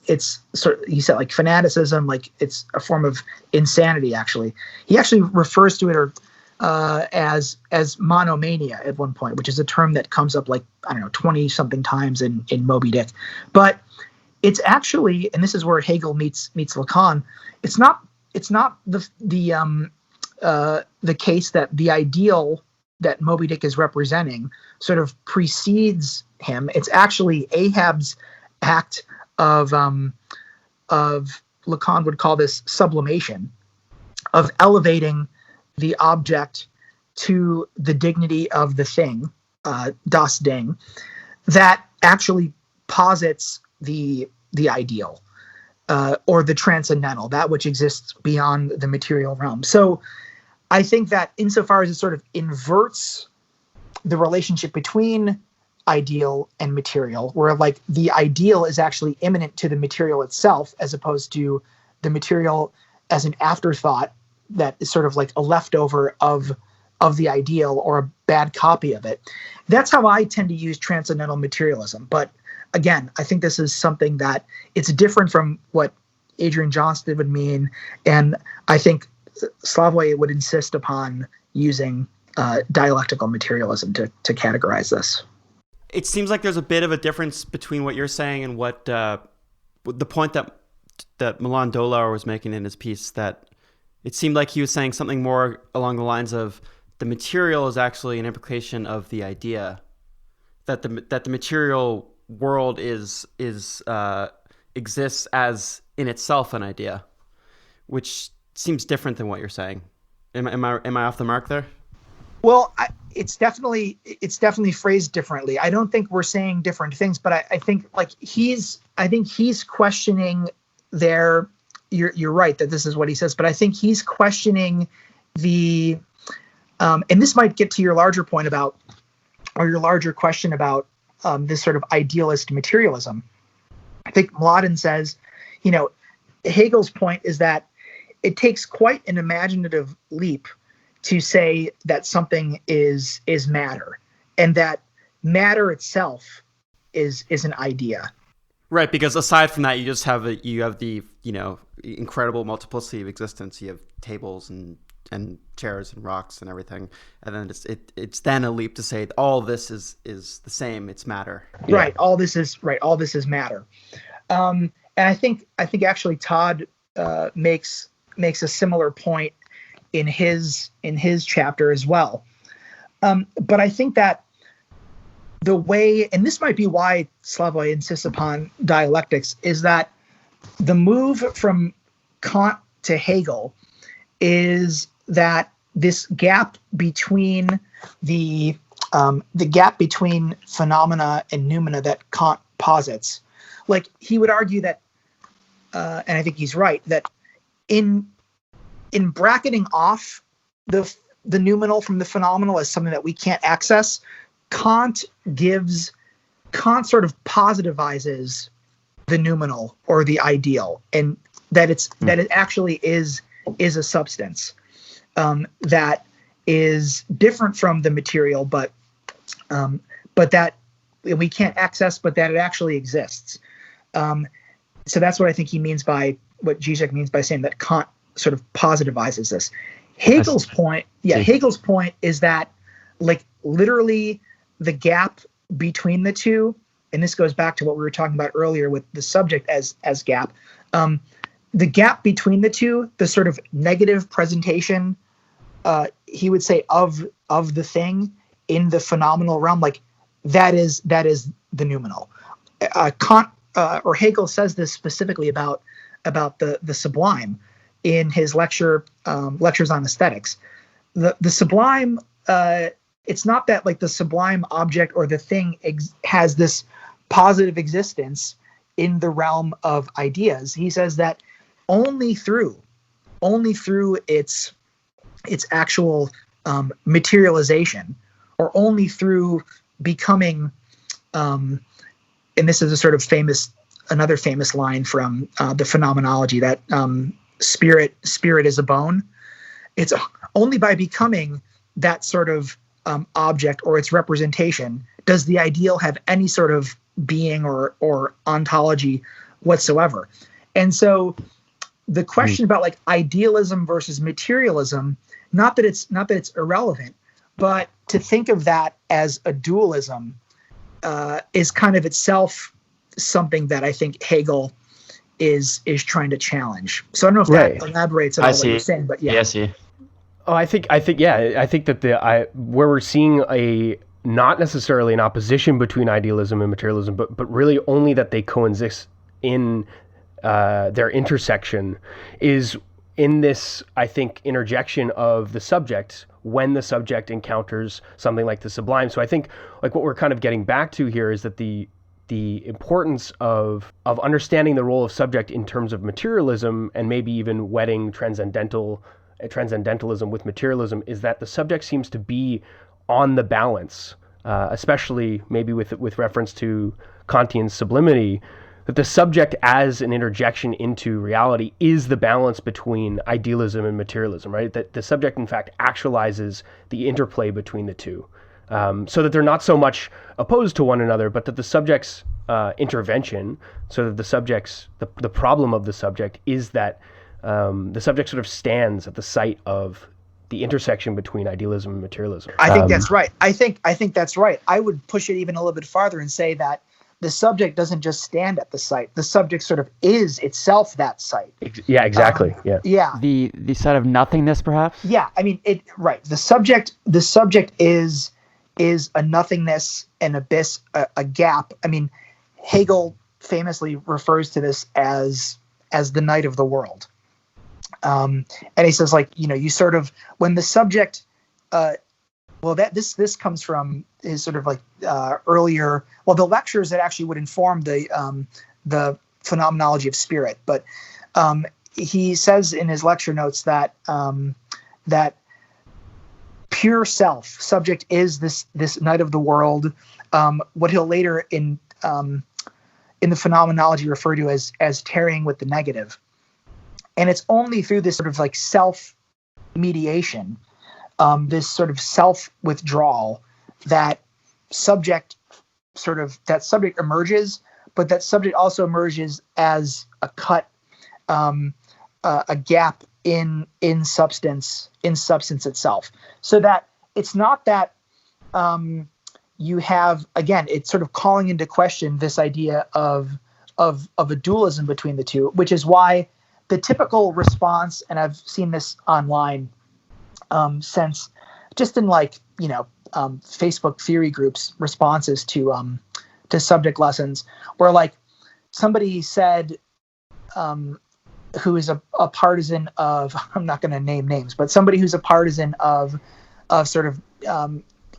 it's sort of, he said, like, fanaticism, like it's a form of insanity. Actually, he actually refers to it as monomania at one point, which is a term that comes up, like, I don't know, 20 something times in Moby Dick. But it's actually, and this is where Hegel meets Lacan. It's not the case that the ideal that Moby Dick is representing sort of precedes him. It's actually Ahab's act of Lacan would call this sublimation, of elevating the object to the dignity of the thing, das Ding, that actually posits the ideal or the transcendental, that which exists beyond the material realm. So I think that insofar as it sort of inverts the relationship between ideal and material, where, like, the ideal is actually immanent to the material itself, as opposed to the material as an afterthought that is sort of like a leftover of the ideal or a bad copy of it. That's how I tend to use transcendental materialism. But again, I think this is something that it's different from what Adrian Johnston would mean, and I think Slavoj would insist upon using dialectical materialism to categorize this. It seems like there's a bit of a difference between what you're saying and what the point that Milan Dolar was making in his piece, that it seemed like he was saying something more along the lines of the material is actually an implication of the idea, that the material world exists as in itself an idea, which seems different than what you're saying. Am I off the mark there? Well, it's definitely phrased differently. I don't think we're saying different things, but I think, like, he's questioning there. You're right that this is what he says, but I think he's questioning the, and this might get to your larger point about, or your larger question about this sort of idealist materialism. I think Mladen says, Hegel's point is that it takes quite an imaginative leap to say that something is matter, and that matter itself is an idea. Right, because aside from that, you have the incredible multiplicity of existence. You have tables and chairs and rocks and everything, and then it's then a leap to say all this is the same. It's matter. Right. All this is matter. And I think actually Todd makes a similar point in his chapter as well. But I think that the way, and this might be why Slavoj insists upon dialectics, is that the move from Kant to Hegel is that this gap between the gap between phenomena and noumena that Kant posits, like he would argue that, and I think he's right, that in bracketing off the noumenal from the phenomenal as something that we can't access, Kant sort of positivizes the noumenal or the ideal, and that it actually is a substance that is different from the material, but that we can't access, but that it actually exists. So that's what I think he means by what Žižek means by saying that Kant sort of positivizes this. Hegel's point is that, like, literally the gap between the two, and this goes back to what we were talking about earlier with the subject as gap, the gap between the two, the sort of negative presentation, he would say, of the thing in the phenomenal realm, like that is the noumenal. Kant or Hegel says this specifically about the sublime in his lectures on aesthetics. The sublime, it's not that like the sublime object or the thing has this positive existence in the realm of ideas. He says that only through its actual materialization, or only through becoming, and this is a sort of another famous line from the phenomenology, that spirit is a bone. It's only by becoming that sort of object or its representation does the ideal have any sort of being or ontology whatsoever. And so the question about like idealism versus materialism, not that it's irrelevant, but to think of that as a dualism is kind of itself something that I think Hegel is trying to challenge. So I don't know if that elaborates on what you're saying, but yeah. Yes. Oh, I think that where we're seeing a not necessarily an opposition between idealism and materialism, but really only that they coexist in their intersection is in this, I think, interjection of the subject when the subject encounters something like the sublime. So I think like what we're kind of getting back to here is that the importance of understanding the role of subject in terms of materialism, and maybe even wedding transcendentalism with materialism, is that the subject seems to be on the balance, especially maybe with reference to Kantian sublimity, that the subject as an interjection into reality is the balance between idealism and materialism, right? That the subject, in fact, actualizes the interplay between the two. So that they're not so much opposed to one another, but that the subject's intervention, so that the problem of the subject is that the subject sort of stands at the site of the intersection between idealism and materialism. I think that's right. I think that's right. I would push it even a little bit farther and say that the subject doesn't just stand at the site. The subject sort of is itself that site. Yeah, exactly. Yeah. The site of nothingness, perhaps. Yeah, I mean, The subject is a nothingness, an abyss, a gap. I mean, Hegel famously refers to this as the night of the world. And he says, like, you sort of, when the subject, this comes from his sort of like earlier, the lectures that actually would inform the phenomenology of spirit. But he says in his lecture notes that that pure self, subject, is this night of the world, what he'll later in the phenomenology refer to as tarrying with the negative. And it's only through this sort of like self-mediation, this sort of self-withdrawal, that subject emerges, but that subject also emerges as a cut, a gap in substance itself. So that it's not that you have, again, it's sort of calling into question this idea of a dualism between the two, which is why the typical response, and I've seen this online since just in Facebook theory groups responses to subject lessons, where like somebody said, who is a partisan of, I'm not going to name names, but somebody who's a partisan of sort of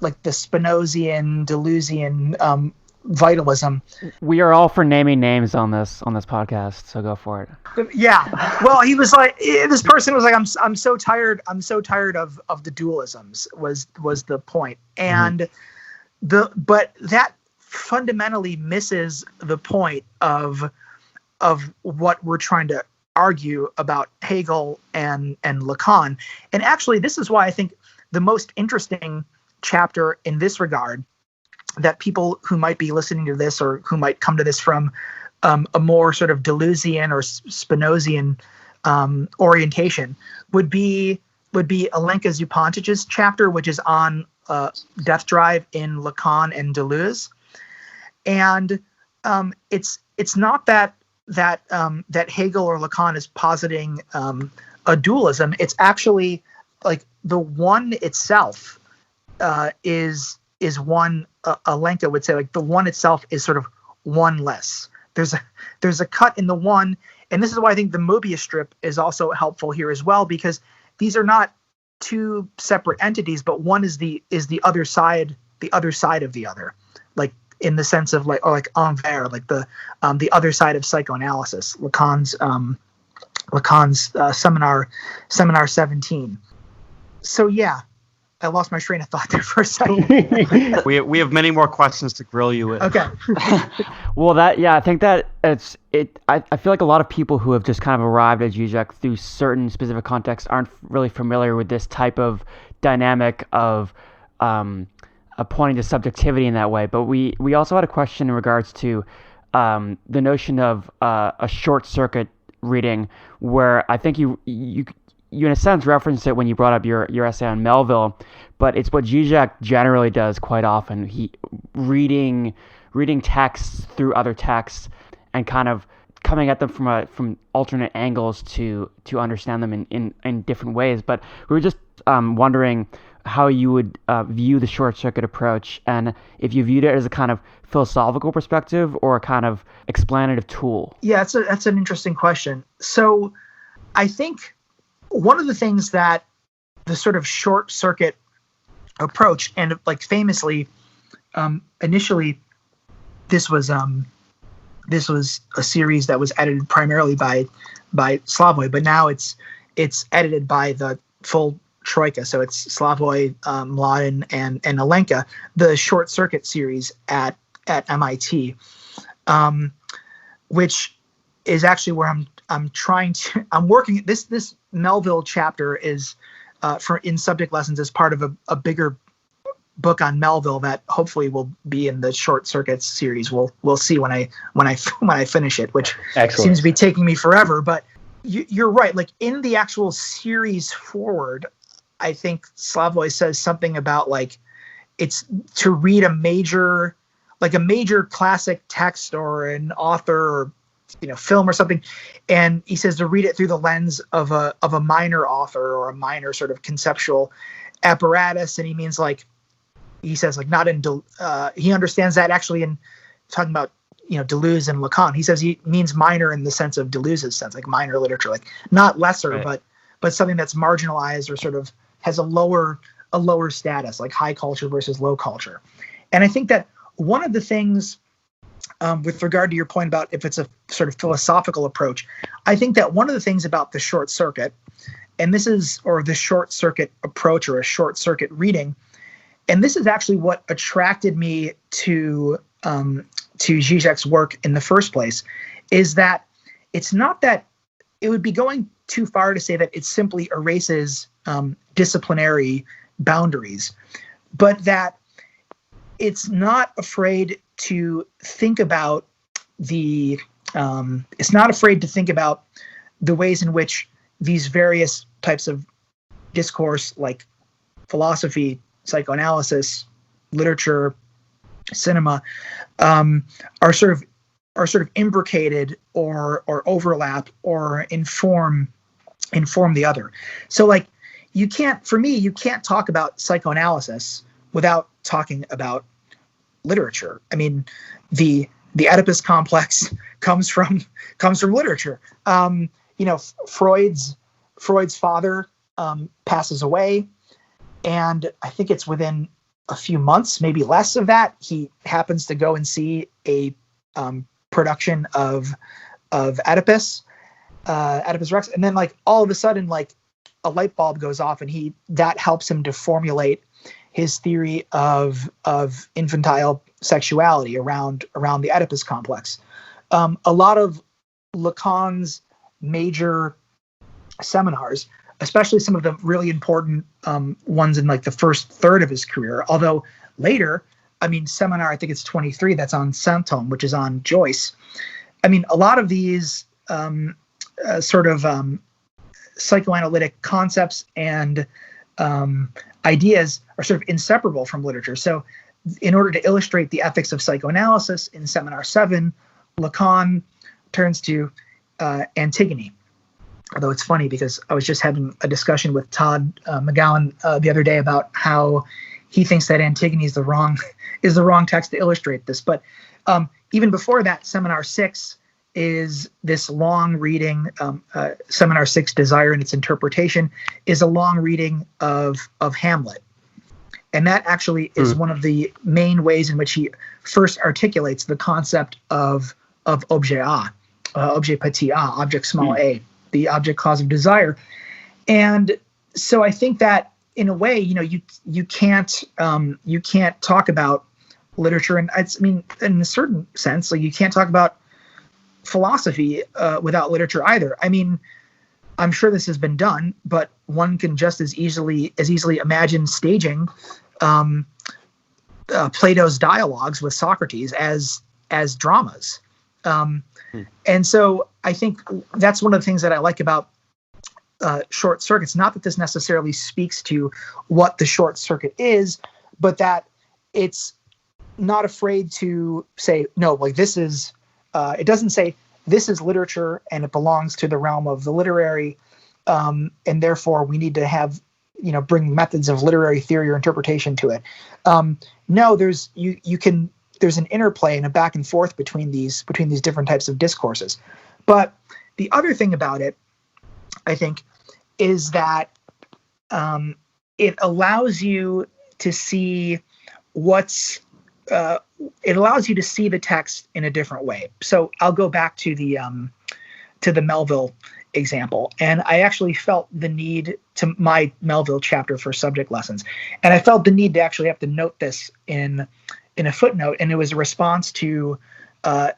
like the Spinozian, Deleuzian vitalism. We are all for naming names on this podcast, so go for it. Yeah. Well, he was like, this person was like, I'm so tired of the dualisms was the point. And but that fundamentally misses the point of what we're trying to argue about Hegel and Lacan. And actually, this is why I think the most interesting chapter in this regard, that people who might be listening to this or who might come to this from a more sort of Deleuzian or Spinozian orientation would be Alenka Zupančić's chapter, which is on death drive in Lacan and Deleuze. And it's not that Hegel or Lacan is positing a dualism. It's actually like the one itself is one. Alenka would say like the one itself is sort of one less. There's a cut in the one, and this is why I think the Mobius strip is also helpful here as well, because these are not two separate entities, but one is the other side of the other, like in the sense of like, or like envers, like the other side of psychoanalysis, Lacan's seminar 17. So yeah, I lost my train of thought there for a second. We have many more questions to grill you with. Okay. Well, I think that I feel like a lot of people who have just kind of arrived at Žižek through certain specific contexts aren't really familiar with this type of dynamic of pointing to subjectivity in that way. But we also had a question in regards to the notion of a short circuit reading, where I think you in a sense referenced it when you brought up your essay on Melville, but it's what Žižek generally does quite often. He reading texts through other texts and kind of coming at them from alternate angles to understand them in different ways. But we were just wondering how you would view the short circuit approach, and if you viewed it as a kind of philosophical perspective or a kind of explanative tool. Yeah, that's an interesting question. So I think one of the things that the sort of short circuit approach, and like famously, initially, this was a series that was edited primarily by Slavoj, but now it's edited by the full troika. So it's Slavoj, Mladen, and Alenka, the short circuit series at MIT, which is actually where I'm working. This Melville chapter is in subject lessons as part of a bigger book on Melville that hopefully will be in the short circuits series. We'll see when I finish it, which Excellent. Seems to be taking me forever. But you're right. Like in the actual series forward, I think Slavoj says something about like it's to read a major classic text or an author or film or something, and he says to read it through the lens of a minor author or a minor sort of conceptual apparatus, and he means like he says like not in he understands that actually in talking about Deleuze and Lacan. He says he means minor in the sense of Deleuze's sense, like minor literature, like not lesser, right, but something that's marginalized or sort of has a lower status, like high culture versus low culture. And I think that one of the things, with regard to your point about if it's a sort of philosophical approach, I think that one of the things about the short circuit, and the short circuit approach or a short circuit reading, and this is actually what attracted me to Žižek's work in the first place, is that it's not that it would be going too far to say that it simply erases disciplinary boundaries, but that it's not afraid to think about the ways in which these various types of discourse, like philosophy, psychoanalysis, literature, cinema, are sort of imbricated or overlap or inform the other. So like you can't talk about psychoanalysis without talking about literature. I mean, the Oedipus complex comes from literature. Freud's father passes away, and I think it's within a few months, maybe less of that, he happens to go and see a production of Oedipus Rex, and then like all of a sudden, like a light bulb goes off, and that helps him to formulate his theory of infantile sexuality around the Oedipus complex. A lot of Lacan's major seminars, especially some of the really important ones in like the first third of his career, although later, I mean, seminar, I think it's 23, that's on Seton, which is on Joyce. I mean, a lot of these psychoanalytic concepts and ideas are sort of inseparable from literature. So in order to illustrate the ethics of psychoanalysis in Seminar 7, Lacan turns to Antigone. Although it's funny because I was just having a discussion with Todd McGowan the other day about how he thinks that Antigone is the wrong text to illustrate this. But even before that, Seminar 6 is this long reading. Seminar 6, Desire and Its Interpretation, is a long reading of Hamlet. And that actually is one of the main ways in which he first articulates the concept of objet A, objet petit a, object small a, the object cause of desire. And so I think that in a way, you can't talk about literature, and I mean, in a certain sense, like you can't talk about philosophy without literature either. I mean, I'm sure this has been done, but one can just as easily imagine staging Plato's dialogues with Socrates as dramas. And so I think that's one of the things that I like about short circuits. Not that this necessarily speaks to what the short circuit is, but that it's not afraid to say, no, like this is, it doesn't say this is literature and it belongs to the realm of the literary, and therefore we need to have, bring methods of literary theory or interpretation to it. No, there's an interplay and a back and forth between these different types of discourses. But the other thing about it, I think, is that it allows you to see it allows you to see the text in a different way. So I'll go back to the Melville example, and I actually felt the need to my Melville chapter for subject lessons, and I felt the need to actually have to note this in a footnote, and it was a response to a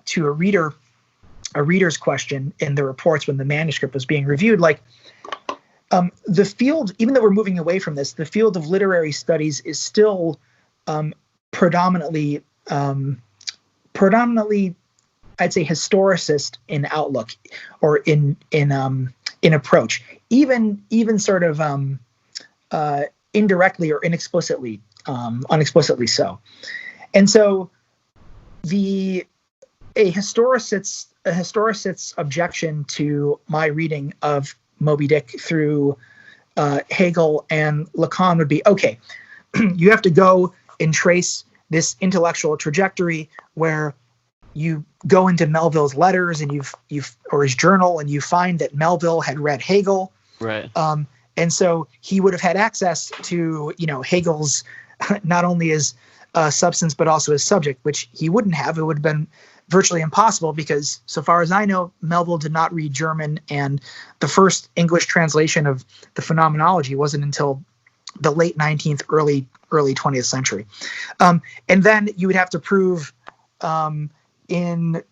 reader's question in the reports when the manuscript was being reviewed. Like the field, even though we're moving away from this, the field of literary studies is still predominantly, I'd say, historicist in outlook or in approach, even sort of indirectly or unexplicitly so. And so a historicist's objection to my reading of Moby Dick through Hegel and Lacan would be, okay, you have to go and trace this intellectual trajectory where you go into Melville's letters and or his journal, and you find that Melville had read Hegel. Right. And so he would have had access to, Hegel's, not only his substance, but also his subject, which he wouldn't have. It would have been virtually impossible because, so far as I know, Melville did not read German, and the first English translation of the Phenomenology wasn't until the late 19th, early 20th century. And then you would have to prove in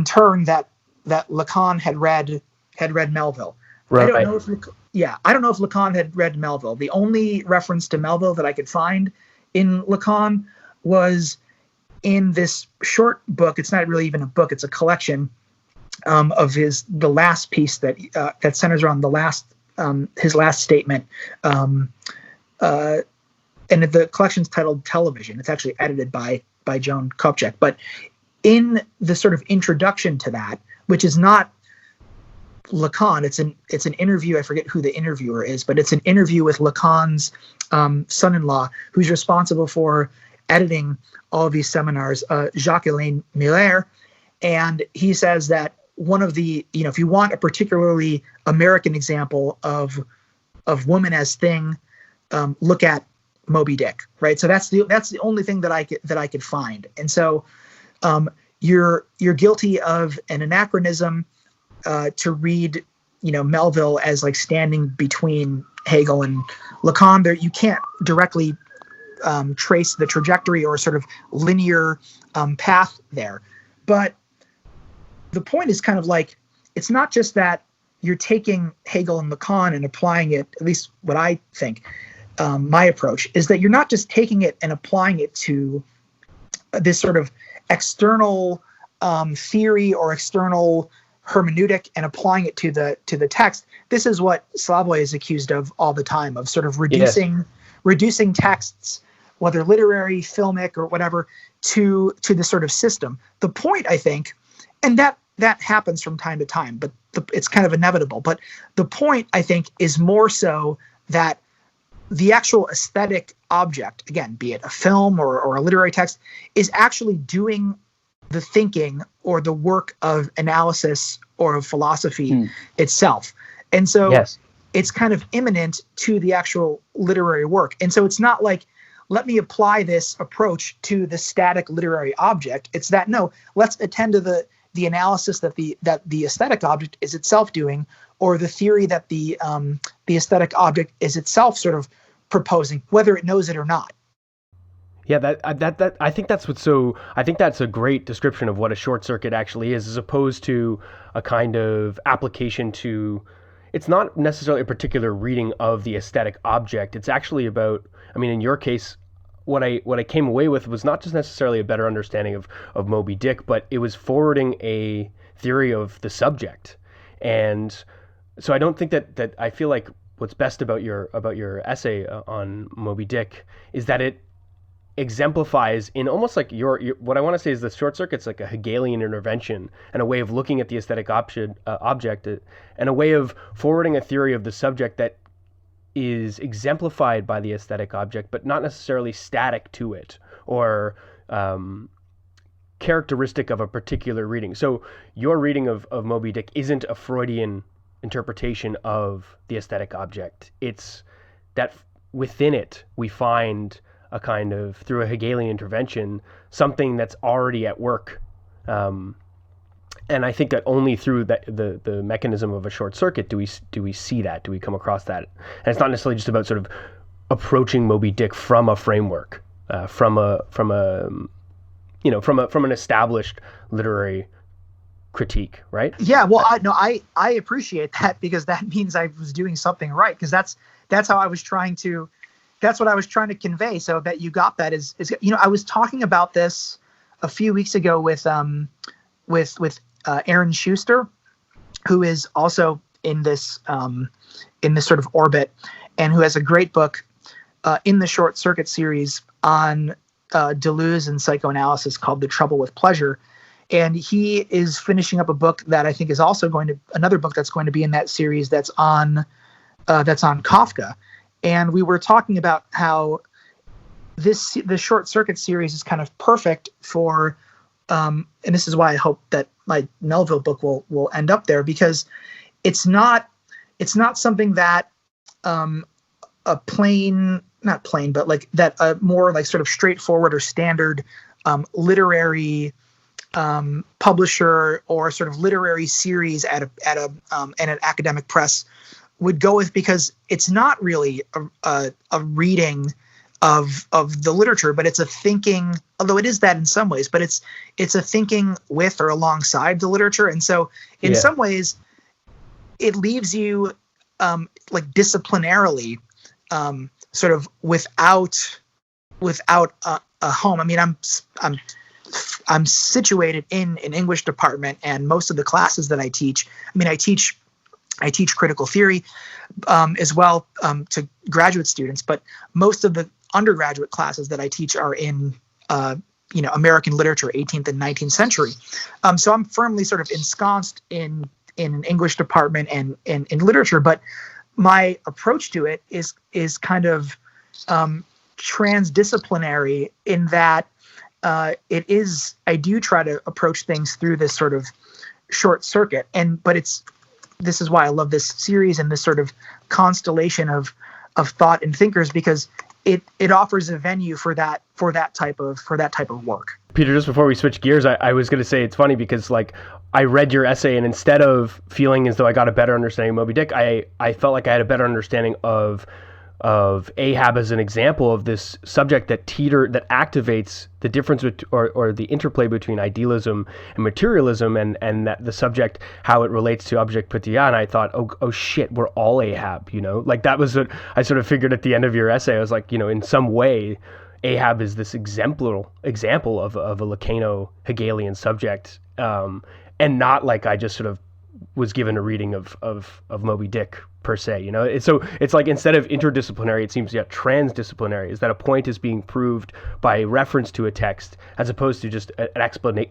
turn that Lacan had read Melville. Right. I don't know if Lacan had read Melville. The only reference to Melville that I could find in Lacan was in this short book. It's not really even a book, it's a collection of the last piece that centers around his last statement. And the collection's titled Television. It's actually edited by Joan Kopchak. But in the sort of introduction to that, which is not Lacan, it's an interview. I forget who the interviewer is, but it's an interview with Lacan's son-in-law, who's responsible for editing all of these seminars, Jacques-Alain Miller. And he says that one of the, if you want a particularly American example of woman as thing, look at Moby Dick, right? So that's the only thing that I could find. And so you're guilty of an anachronism to read, Melville as like standing between Hegel and Lacan. There, you can't directly trace the trajectory or sort of linear path there. But the point is kind of like, it's not just that you're taking Hegel and Lacan and applying it, at least what I think, my approach is that you're not just taking it and applying it to this sort of external theory or external hermeneutic and applying it to the text. This is what Slavoj is accused of all the time, of sort of reducing texts, whether literary, filmic, or whatever, to the sort of system. The point, I think, and that happens from time to time, but it's kind of inevitable. But the point, I think, is more so that the actual aesthetic object, again, be it a film or a literary text, is actually doing the thinking or the work of analysis or of philosophy itself. And so it's kind of imminent to the actual literary work. And so it's not like, let me apply this approach to the static literary object. It's that, no, let's attend to the analysis that the aesthetic object is itself doing, or the theory that the aesthetic object is itself sort of proposing, whether it knows it or not. Yeah, that I think that's I think that's a great description of what a short circuit actually is, as opposed to a kind of application to. It's not necessarily a particular reading of the aesthetic object. It's actually about. I mean, in your case, what I came away with was not just necessarily a better understanding of Moby Dick, but it was forwarding a theory of the subject. And so I don't think that I feel like what's best about your essay on Moby Dick is that it exemplifies in almost like your what I want to say is the short circuit's like a Hegelian intervention and a way of looking at the aesthetic object and a way of forwarding a theory of the subject that is exemplified by the aesthetic object, but not necessarily static to it or characteristic of a particular reading. So your reading of Moby Dick isn't a Freudian interpretation of the aesthetic object. It's that within it we find a kind of, through a Hegelian intervention, something that's already at work. And I think that only through the mechanism of a short circuit do we see that, do we come across that. And it's not necessarily just about sort of approaching Moby Dick from a framework, from an established literary critique, right? Yeah, well, I appreciate that, because that means I was doing something right, because that's how I was trying to. That's what I was trying to convey. So that you got that is I was talking about this a few weeks ago with Aaron Schuster, who is also in this sort of orbit, and who has a great book in the Short Circuit series on Deleuze and psychoanalysis called The Trouble with Pleasure. And he is finishing up a book that I think is also another book that's going to be in that series that's on Kafka. And we were talking about how the Short Circuit series is kind of perfect for, and this is why I hope that my Melville book will end up there, because it's not something that a plain, not plain, but like that a more like sort of straightforward or standard literary publisher or sort of literary series at an academic press would go with, because it's not really a reading of the literature, but it's a thinking, although it is that in some ways, but it's a thinking with or alongside the literature. And so in some ways it leaves you like disciplinarily sort of without a home. I mean, I'm I'm situated in an English department, and most of the classes that I teach, I teach critical theory as well to graduate students, but most of the undergraduate classes that I teach are in American literature, 18th and 19th century. So I'm firmly sort of ensconced in an English department and in literature, but my approach to it is kind of transdisciplinary in that I do try to approach things through this sort of short circuit, but this is why I love this series and this sort of constellation of thought and thinkers, because it offers a venue for that type of work. Peter, just before we switch gears, I was going to say it's funny because like I read your essay, and instead of feeling as though I got a better understanding of Moby Dick, I felt like I had a better understanding of Ahab as an example of this subject that activates the difference or the interplay between idealism and materialism, and that the subject, how it relates to objectivity. And I thought, oh shit, we're all Ahab, like that was what I sort of figured at the end of your essay. I was like, in some way Ahab is this example of a Lacano-Hegelian subject, and not like I just sort of was given a reading of Moby Dick per se, It's like instead of interdisciplinary, it seems transdisciplinary. Is that a point is being proved by reference to a text as opposed to just an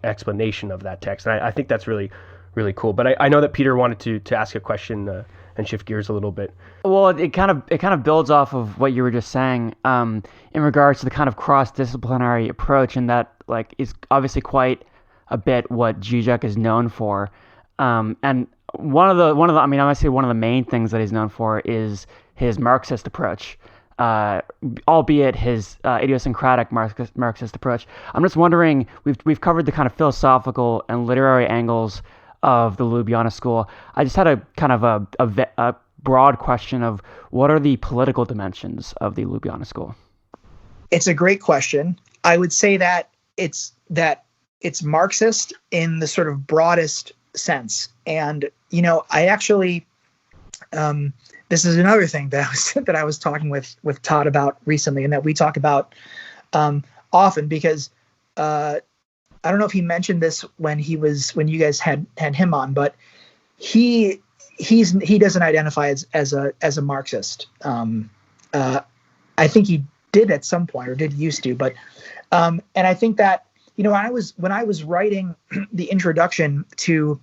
explanation of that text. And I think that's really, really cool. But I know that Peter wanted to ask a question and shift gears a little bit. Well, it kind of builds off of what you were just saying in regards to the kind of cross-disciplinary approach, and that like is obviously quite a bit what Žižek is known for. And one of the I mean, I might say one of the main things that he's known for is his Marxist approach, albeit his idiosyncratic Marxist approach. I'm just wondering, we've covered the kind of philosophical and literary angles of the Ljubljana School. I just had a kind of a broad question of what are the political dimensions of the Ljubljana School? It's a great question. I would say that it's Marxist in the sort of broadest sense. And, I actually, this is another thing that I was talking with Todd about recently, and that we talk about often, because I don't know if he mentioned this when you guys had him on, but he doesn't identify as a Marxist. I think he did at some point, or did used to, but and I think that when I was writing the introduction to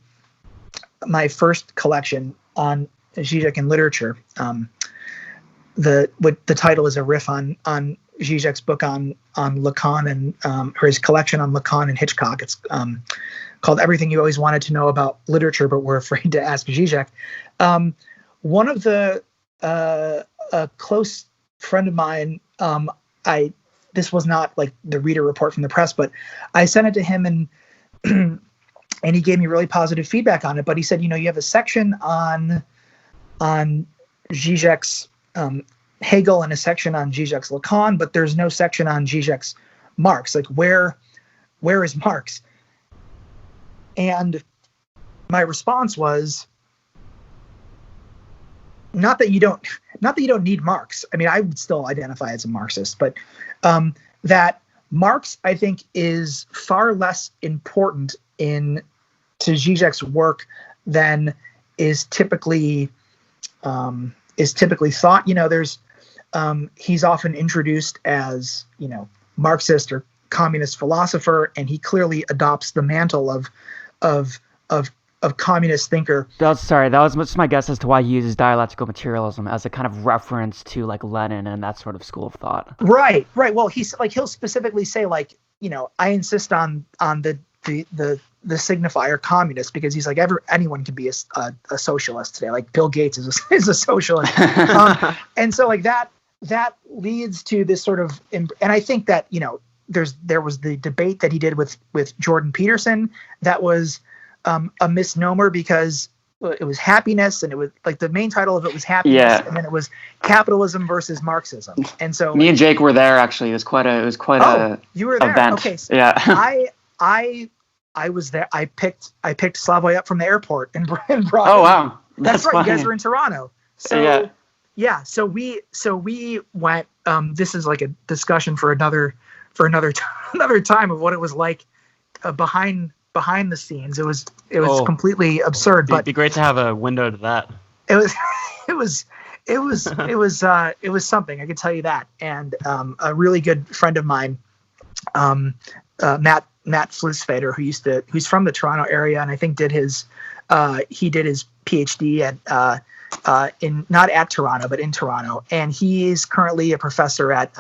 my first collection on Žižek and literature, the title is a riff on Žižek's book on Lacan and or his collection on Lacan and Hitchcock. It's called Everything You Always Wanted to Know About Literature But Were Afraid to Ask Žižek. One of a close friend of mine, this was not like the reader report from the press, but I sent it to him, and he gave me really positive feedback on it. But he said, you have a section on Žižek's Hegel and a section on Žižek's Lacan, but there's no section on Žižek's Marx. Like, where is Marx? And my response was, not that you don't need Marx. I mean, I would still identify as a Marxist, but that Marx, I think, is far less important to Žižek's work than is typically thought. There's he's often introduced as Marxist or communist philosopher, and he clearly adopts the mantle of communist thinker. That was just my guess as to why he uses dialectical materialism as a kind of reference to like Lenin and that sort of school of thought. Right. Well, he'll specifically say like, I insist on the signifier communist, because he's like, anyone can be a socialist today. Like Bill Gates is a socialist. And so like that leads to this sort of, and I think that, there was the debate that he did with Jordan Peterson that was a misnomer, because it was happiness, and it was like the main title of it was happiness, and then it was capitalism versus Marxism. And so me and Jake were there actually. It was quite a you were there. Event. Okay, so yeah. I was there. I picked Slavoj up from the airport and brought him. Oh wow, that's right. Funny. You guys were in Toronto. So yeah. So we went. This is like a discussion for another time of what it was like behind the scenes. It was completely absurd. But It'd be great to have a window to that. it was something, I can tell you that. And a really good friend of mine, Matt Flusfader, who's from the Toronto area, and I think did his PhD not at Toronto, but in Toronto, and he is currently a professor at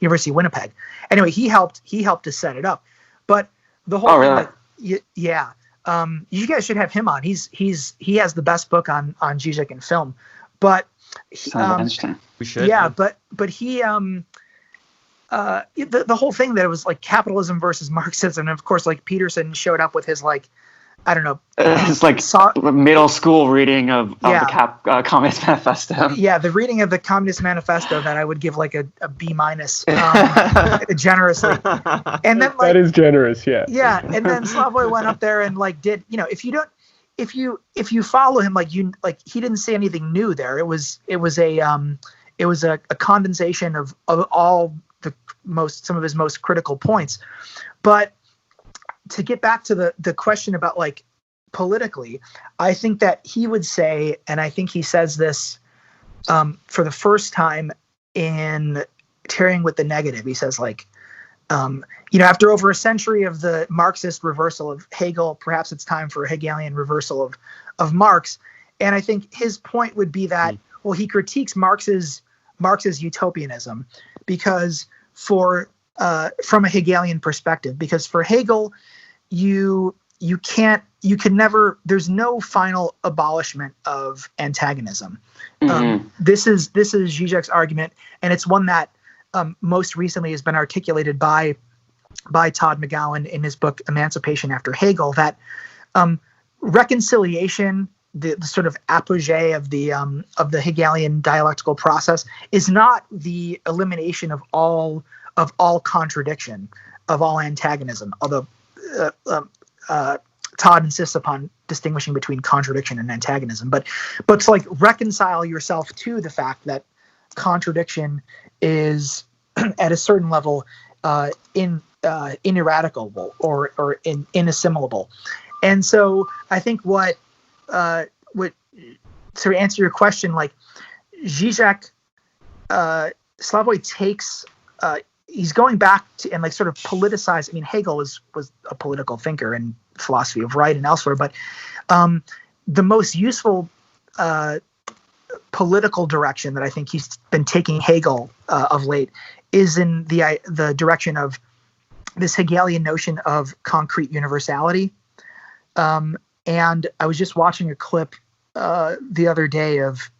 University of Winnipeg. Anyway, he helped to set it up. But the whole thing, yeah. You guys should have him on. He has the best book on Žižek in film. But sounds interesting. We should. Yeah, but he the whole thing that it was like capitalism versus Marxism, and of course like Peterson showed up with his like, I don't know, it's like middle school reading of the Communist Manifesto. Yeah, the reading of the Communist Manifesto that I would give like a B- generously. And then like, that is generous, yeah. Yeah, and then Slavoj went up there and like did, if you follow him, like he didn't say anything new there. It was a condensation of all some of his most critical points. But to get back to the question about like politically, I think that he would say, and I think he says this for the first time in Tearing with the Negative, he says like, after over a century of the Marxist reversal of Hegel, perhaps it's time for a Hegelian reversal of Marx. And I think his point would be that, well, he critiques Marx's utopianism because from a Hegelian perspective, because for Hegel, there's no final abolishment of antagonism. Mm-hmm. This is Žižek's argument, and it's one that most recently has been articulated by Todd McGowan in his book Emancipation After Hegel, that reconciliation, the sort of apogee of the Hegelian dialectical process, is not the elimination of all contradiction, of all antagonism, although Todd insists upon distinguishing between contradiction and antagonism, but to like reconcile yourself to the fact that contradiction is at a certain level ineradicable or inassimilable. And so I think what to answer your question, like Žižek, Slavoj takes he's going back to and like sort of politicize. I mean, Hegel was a political thinker in philosophy of right and elsewhere, but the most useful political direction that I think he's been taking Hegel of late is in the direction of this Hegelian notion of concrete universality. And I was just watching a clip the other day of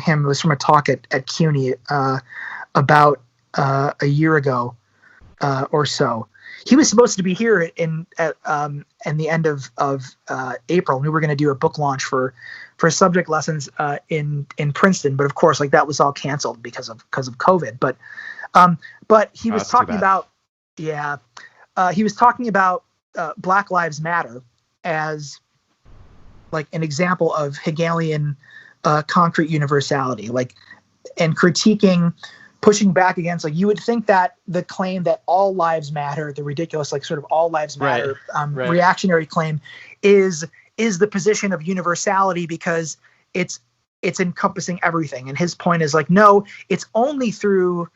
him. It was from a talk at CUNY about a year ago or so. He was supposed to be here in the end of April. We were going to do a book launch for subject lessons in Princeton, but of course, like that was all canceled because of COVID. But he was talking about Black Lives Matter as like an example of Hegelian concrete universality, like, and critiquing, pushing back against, like, you would think that the claim that all lives matter, the ridiculous, like, sort of all lives matter, reactionary claim is the position of universality because it's encompassing everything. And his point is like, no, it's only through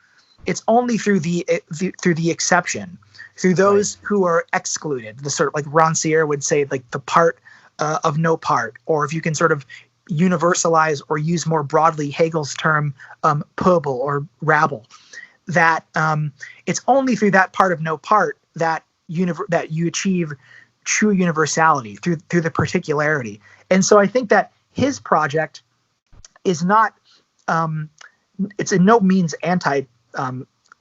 the exception, through those who are excluded. The sort of like Rancière would say, like the part of no part, or if you can sort of universalize or use more broadly Hegel's term peuple or rabble, that it's only through that part of no part that you achieve true universality, through the particularity. And so I think that his project is not it's in no means anti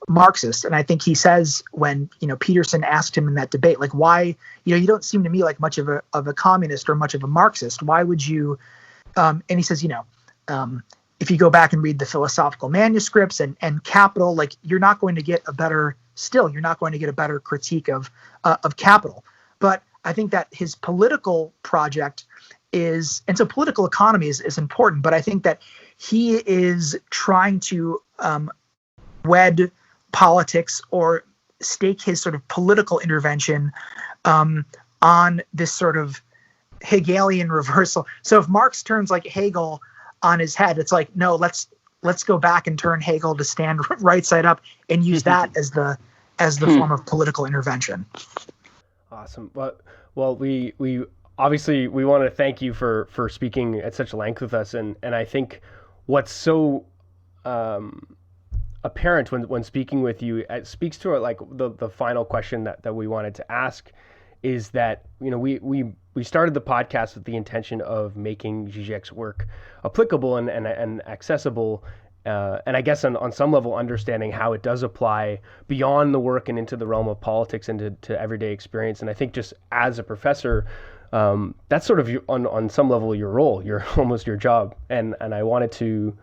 Marxist. And I think he says when, Peterson asked him in that debate, like, why, you don't seem to me like much of a communist or much of a Marxist. Why would you, and he says, if you go back and read the philosophical manuscripts and Capital, like you're not going to get a better critique of Capital. But I think that his political project is, and so political economy is important, but I think that he is trying to wed politics or stake his sort of political intervention on this sort of Hegelian reversal. So if Marx turns like Hegel on his head, it's like, no, let's go back and turn Hegel to stand right side up and use that as the form of political intervention. Awesome. Well, we obviously we want to thank you for speaking at such length with us, and I think what's so apparent when speaking with you, it speaks to it, like the final question that we wanted to ask is that, you know, we started the podcast with the intention of making Žižek's work applicable and accessible, and I guess on some level understanding how it does apply beyond the work and into the realm of politics and to everyday experience. And I think just as a professor, that's sort of on some level your role, almost your job. And I wanted to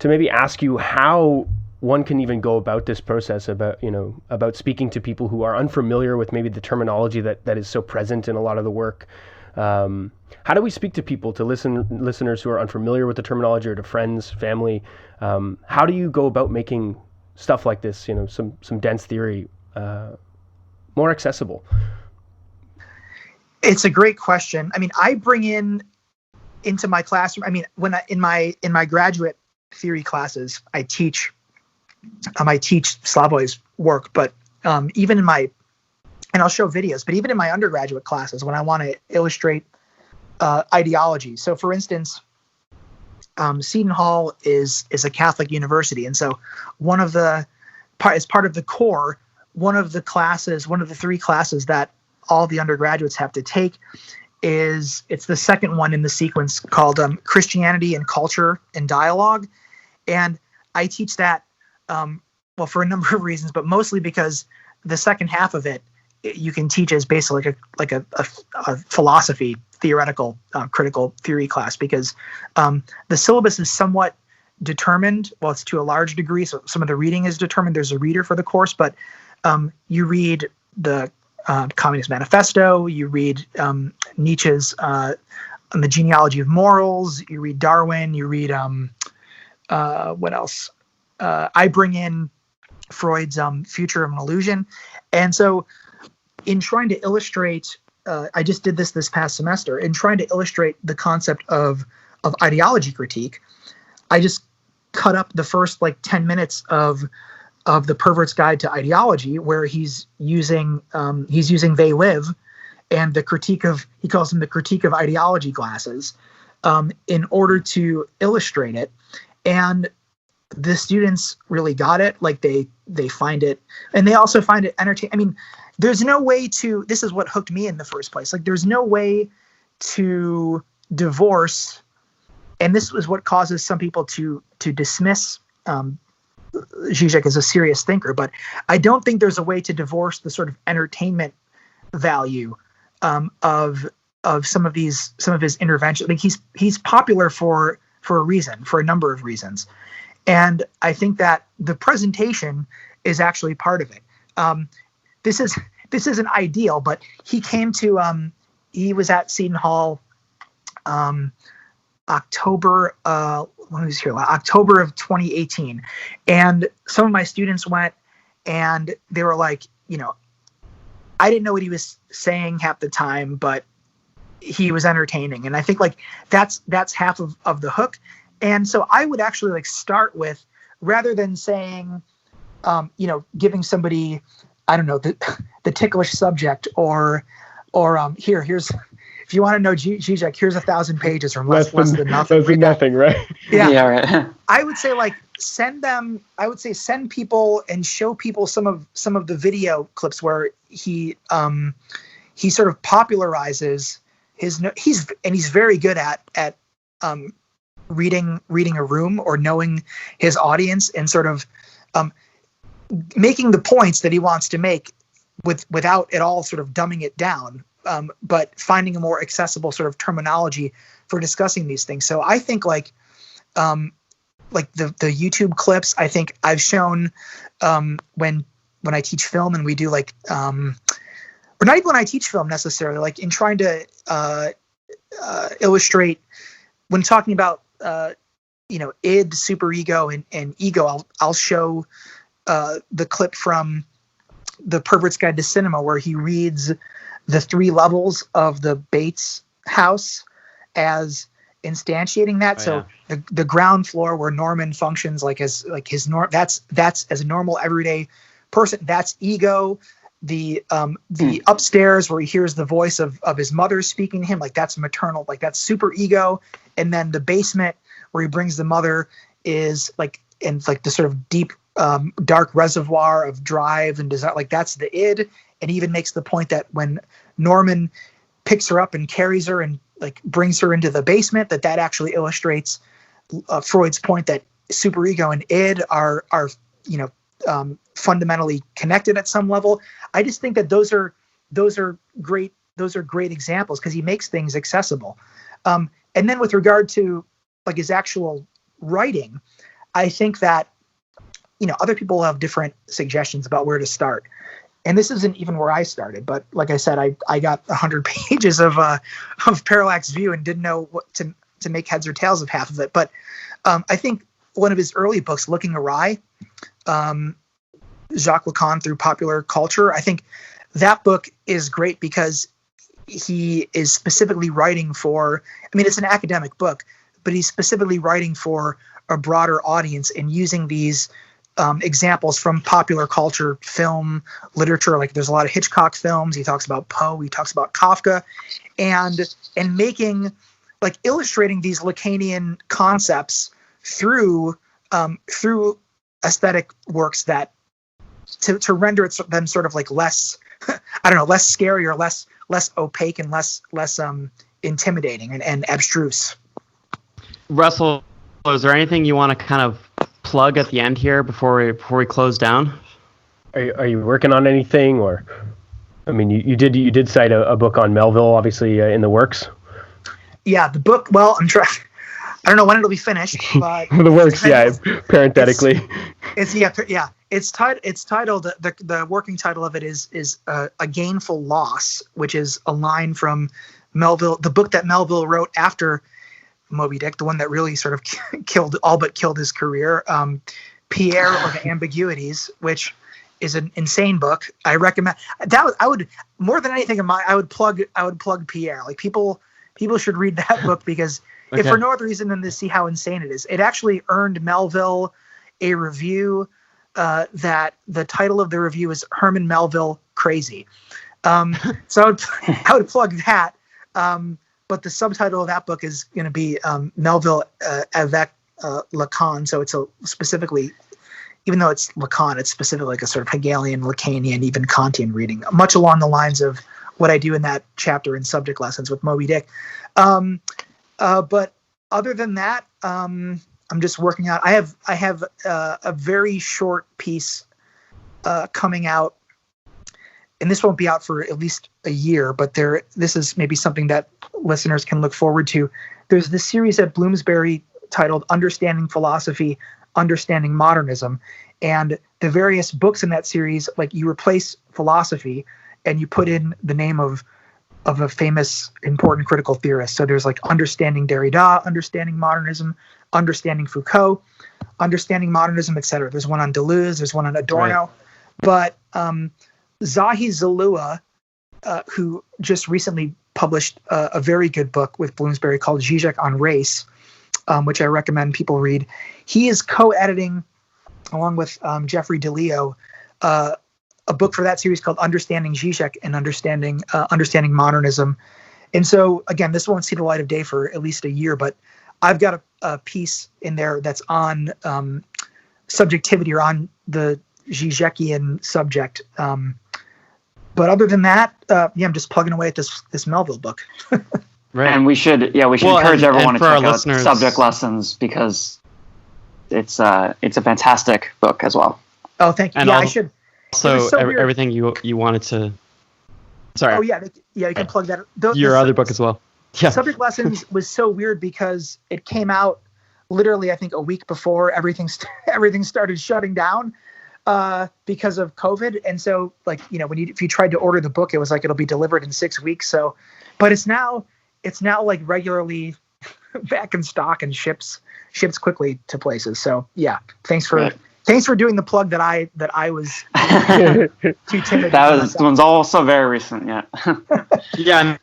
maybe ask you how one can even go about this process about speaking to people who are unfamiliar with maybe the terminology that is so present in a lot of the work. How do we speak to people, to listeners who are unfamiliar with the terminology, or to friends, family? How do you go about making stuff like this, you know, some dense theory, more accessible? It's a great question. I mean, I bring into my classroom, I mean, in my graduate theory classes, I teach Slavoj's work, but even in my, and I'll show videos, but even in my undergraduate classes, when I want to illustrate ideology. So for instance, Seton Hall is a Catholic university. And so as part of the core, one of the three classes that all the undergraduates have to take it's the second one in the sequence, called Christianity and Culture and Dialogue. And I teach that, for a number of reasons, but mostly because the second half of it, you can teach as basically like a philosophy, theoretical, critical theory class, because the syllabus is somewhat determined. Well, it's to a large degree, so some of the reading is determined. There's a reader for the course, but you read the Communist Manifesto, you read Nietzsche's On the Genealogy of Morals, you read Darwin, you read what else? I bring in Freud's Future of an Illusion. And so in trying to illustrate, I just did this past semester, in trying to illustrate the concept of ideology critique, I just cut up the first 10 minutes of The Pervert's Guide to Ideology, where he's using They Live and the critique of, he calls them the critique of ideology glasses, in order to illustrate it. And the students really got it. They find it, and they also find it entertaining. I mean, there's no way to, this is what hooked me in the first place. There's no way to divorce, and this is what causes some people to dismiss Žižek as a serious thinker, but I don't think there's a way to divorce the sort of entertainment value of some of his interventions. I think he's popular for a reason, for a number of reasons. And I think that the presentation is actually part of it. This isn't ideal, but he came to, he was at Seton Hall October of 2018. And some of my students went, and they were like, I didn't know what he was saying half the time, but he was entertaining. And I think that's half of the hook. And so I would actually start with, rather than saying, giving somebody, I don't know, the ticklish subject, or here's, if you want to know Žižek, here's 1,000 pages, or less than nothing. Less than nothing, right? Yeah, right. I would say send people and show people some of the video clips where he sort of popularizes he's very good at reading a room, or knowing his audience, and sort of making the points that he wants to make without at all sort of dumbing it down, but finding a more accessible sort of terminology for discussing these things. So I think the YouTube clips, I think I've shown when I teach film, and we do or not even when I teach film necessarily, in trying to illustrate, when talking about id, superego, and ego, I'll show the clip from The Pervert's Guide to Cinema, where he reads the three levels of the Bates house as instantiating that. The ground floor where Norman functions that's as a normal everyday person, that's ego. The upstairs where he hears the voice of his mother speaking to him, like that's maternal, like that's super ego. And then the basement where he brings the mother is like the sort of deep dark reservoir of drive and desire, like that's the id. And he even makes the point that when Norman picks her up and carries her and like brings her into the basement, that actually illustrates Freud's point that superego and id are fundamentally connected at some level. I just think that those are great examples because he makes things accessible. And then with regard to like his actual writing, I think that other people have different suggestions about where to start. And this isn't even where I started, but like I said, I got 100 pages of Parallax View and didn't know what to make heads or tails of half of it. But I think one of his early books, Looking Awry, Jacques Lacan Through Popular Culture, I think that book is great because he is specifically writing for, it's an academic book, but he's specifically writing for a broader audience and using these examples from popular culture, film, literature. Like there's a lot of Hitchcock films. He talks about Poe. He talks about Kafka, and making, like, illustrating these Lacanian concepts through aesthetic works that to render them sort of like less, less scary or less opaque and less intimidating and abstruse. Russell, is there anything you want to kind of plug at the end here before we close down? Are you working on anything, or you did cite a book on Melville, obviously in the works. Yeah, the book. Well, I'm trying. I don't know when it'll be finished, but the works. Parenthetically, it's titled. The working title of it is A Gainful Loss, which is a line from Melville, the book that Melville wrote after Moby Dick, the one that really sort of killed his career, Pierre or the Ambiguities, which is an insane book. I recommend that. I would, more than anything I would plug Pierre. Like people should read that book because if for no other reason than to see how insane it is. It actually earned Melville a review that the title of the review is Herman Melville Crazy. So I would plug that. But the subtitle of that book is going to be Melville avec Lacan. So it's specifically, even though it's Lacan, it's specifically like a sort of Hegelian, Lacanian, even Kantian reading, much along the lines of what I do in that chapter in Subject Lessons with Moby Dick. But other than that, I'm just working out. I have a very short piece coming out, and this won't be out for at least a year, but this is maybe something that listeners can look forward to. There's this series at Bloomsbury titled Understanding Philosophy, Understanding Modernism. And the various books in that series, like you replace philosophy and you put in the name of a famous important critical theorist. So there's like Understanding Derrida, Understanding Modernism, Understanding Foucault, Understanding Modernism, etc. There's one on Deleuze, there's one on Adorno. Right. But Zahi Zalua, who just recently published a very good book with Bloomsbury called Žižek on Race, which I recommend people read. He is co-editing, along with Jeffrey DeLeo, a book for that series called Understanding Žižek and Understanding Modernism. And so, again, this won't see the light of day for at least a year, but I've got a piece in there that's on subjectivity, or on the Žižekian subject. But other than that, I'm just plugging away at this Melville book. Right. And we should encourage everyone to check out Subject Lessons because it's a fantastic book as well. Oh, thank you. And I should. So everything you wanted to. Sorry. Oh yeah, you can plug that. Your other book as well. Yeah. Subject Lessons was so weird because it came out literally, I think, a week before everything started shutting down because of COVID. And so, like, if you tried to order the book, it was like it'll be delivered in 6 weeks. So, but it's now like regularly back in stock and ships quickly to places. So yeah, thanks for Thanks for doing the plug that I was too timid. That one's also very recent. Yeah. Yeah.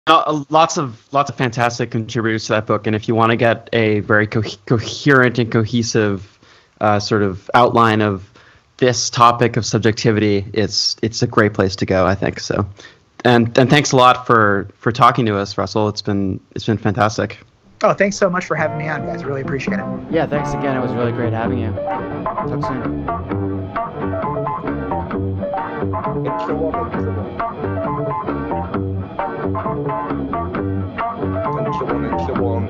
Lots of fantastic contributors to that book, and if you want to get a very coherent and cohesive sort of outline of this topic of subjectivity, it's a great place to go, I think. So, and thanks a lot for talking to us, Russell. It's been fantastic. Oh, thanks so much for having me on, guys. Really appreciate it. Yeah, thanks again. It was really great having you. Talk soon. Thank you, one.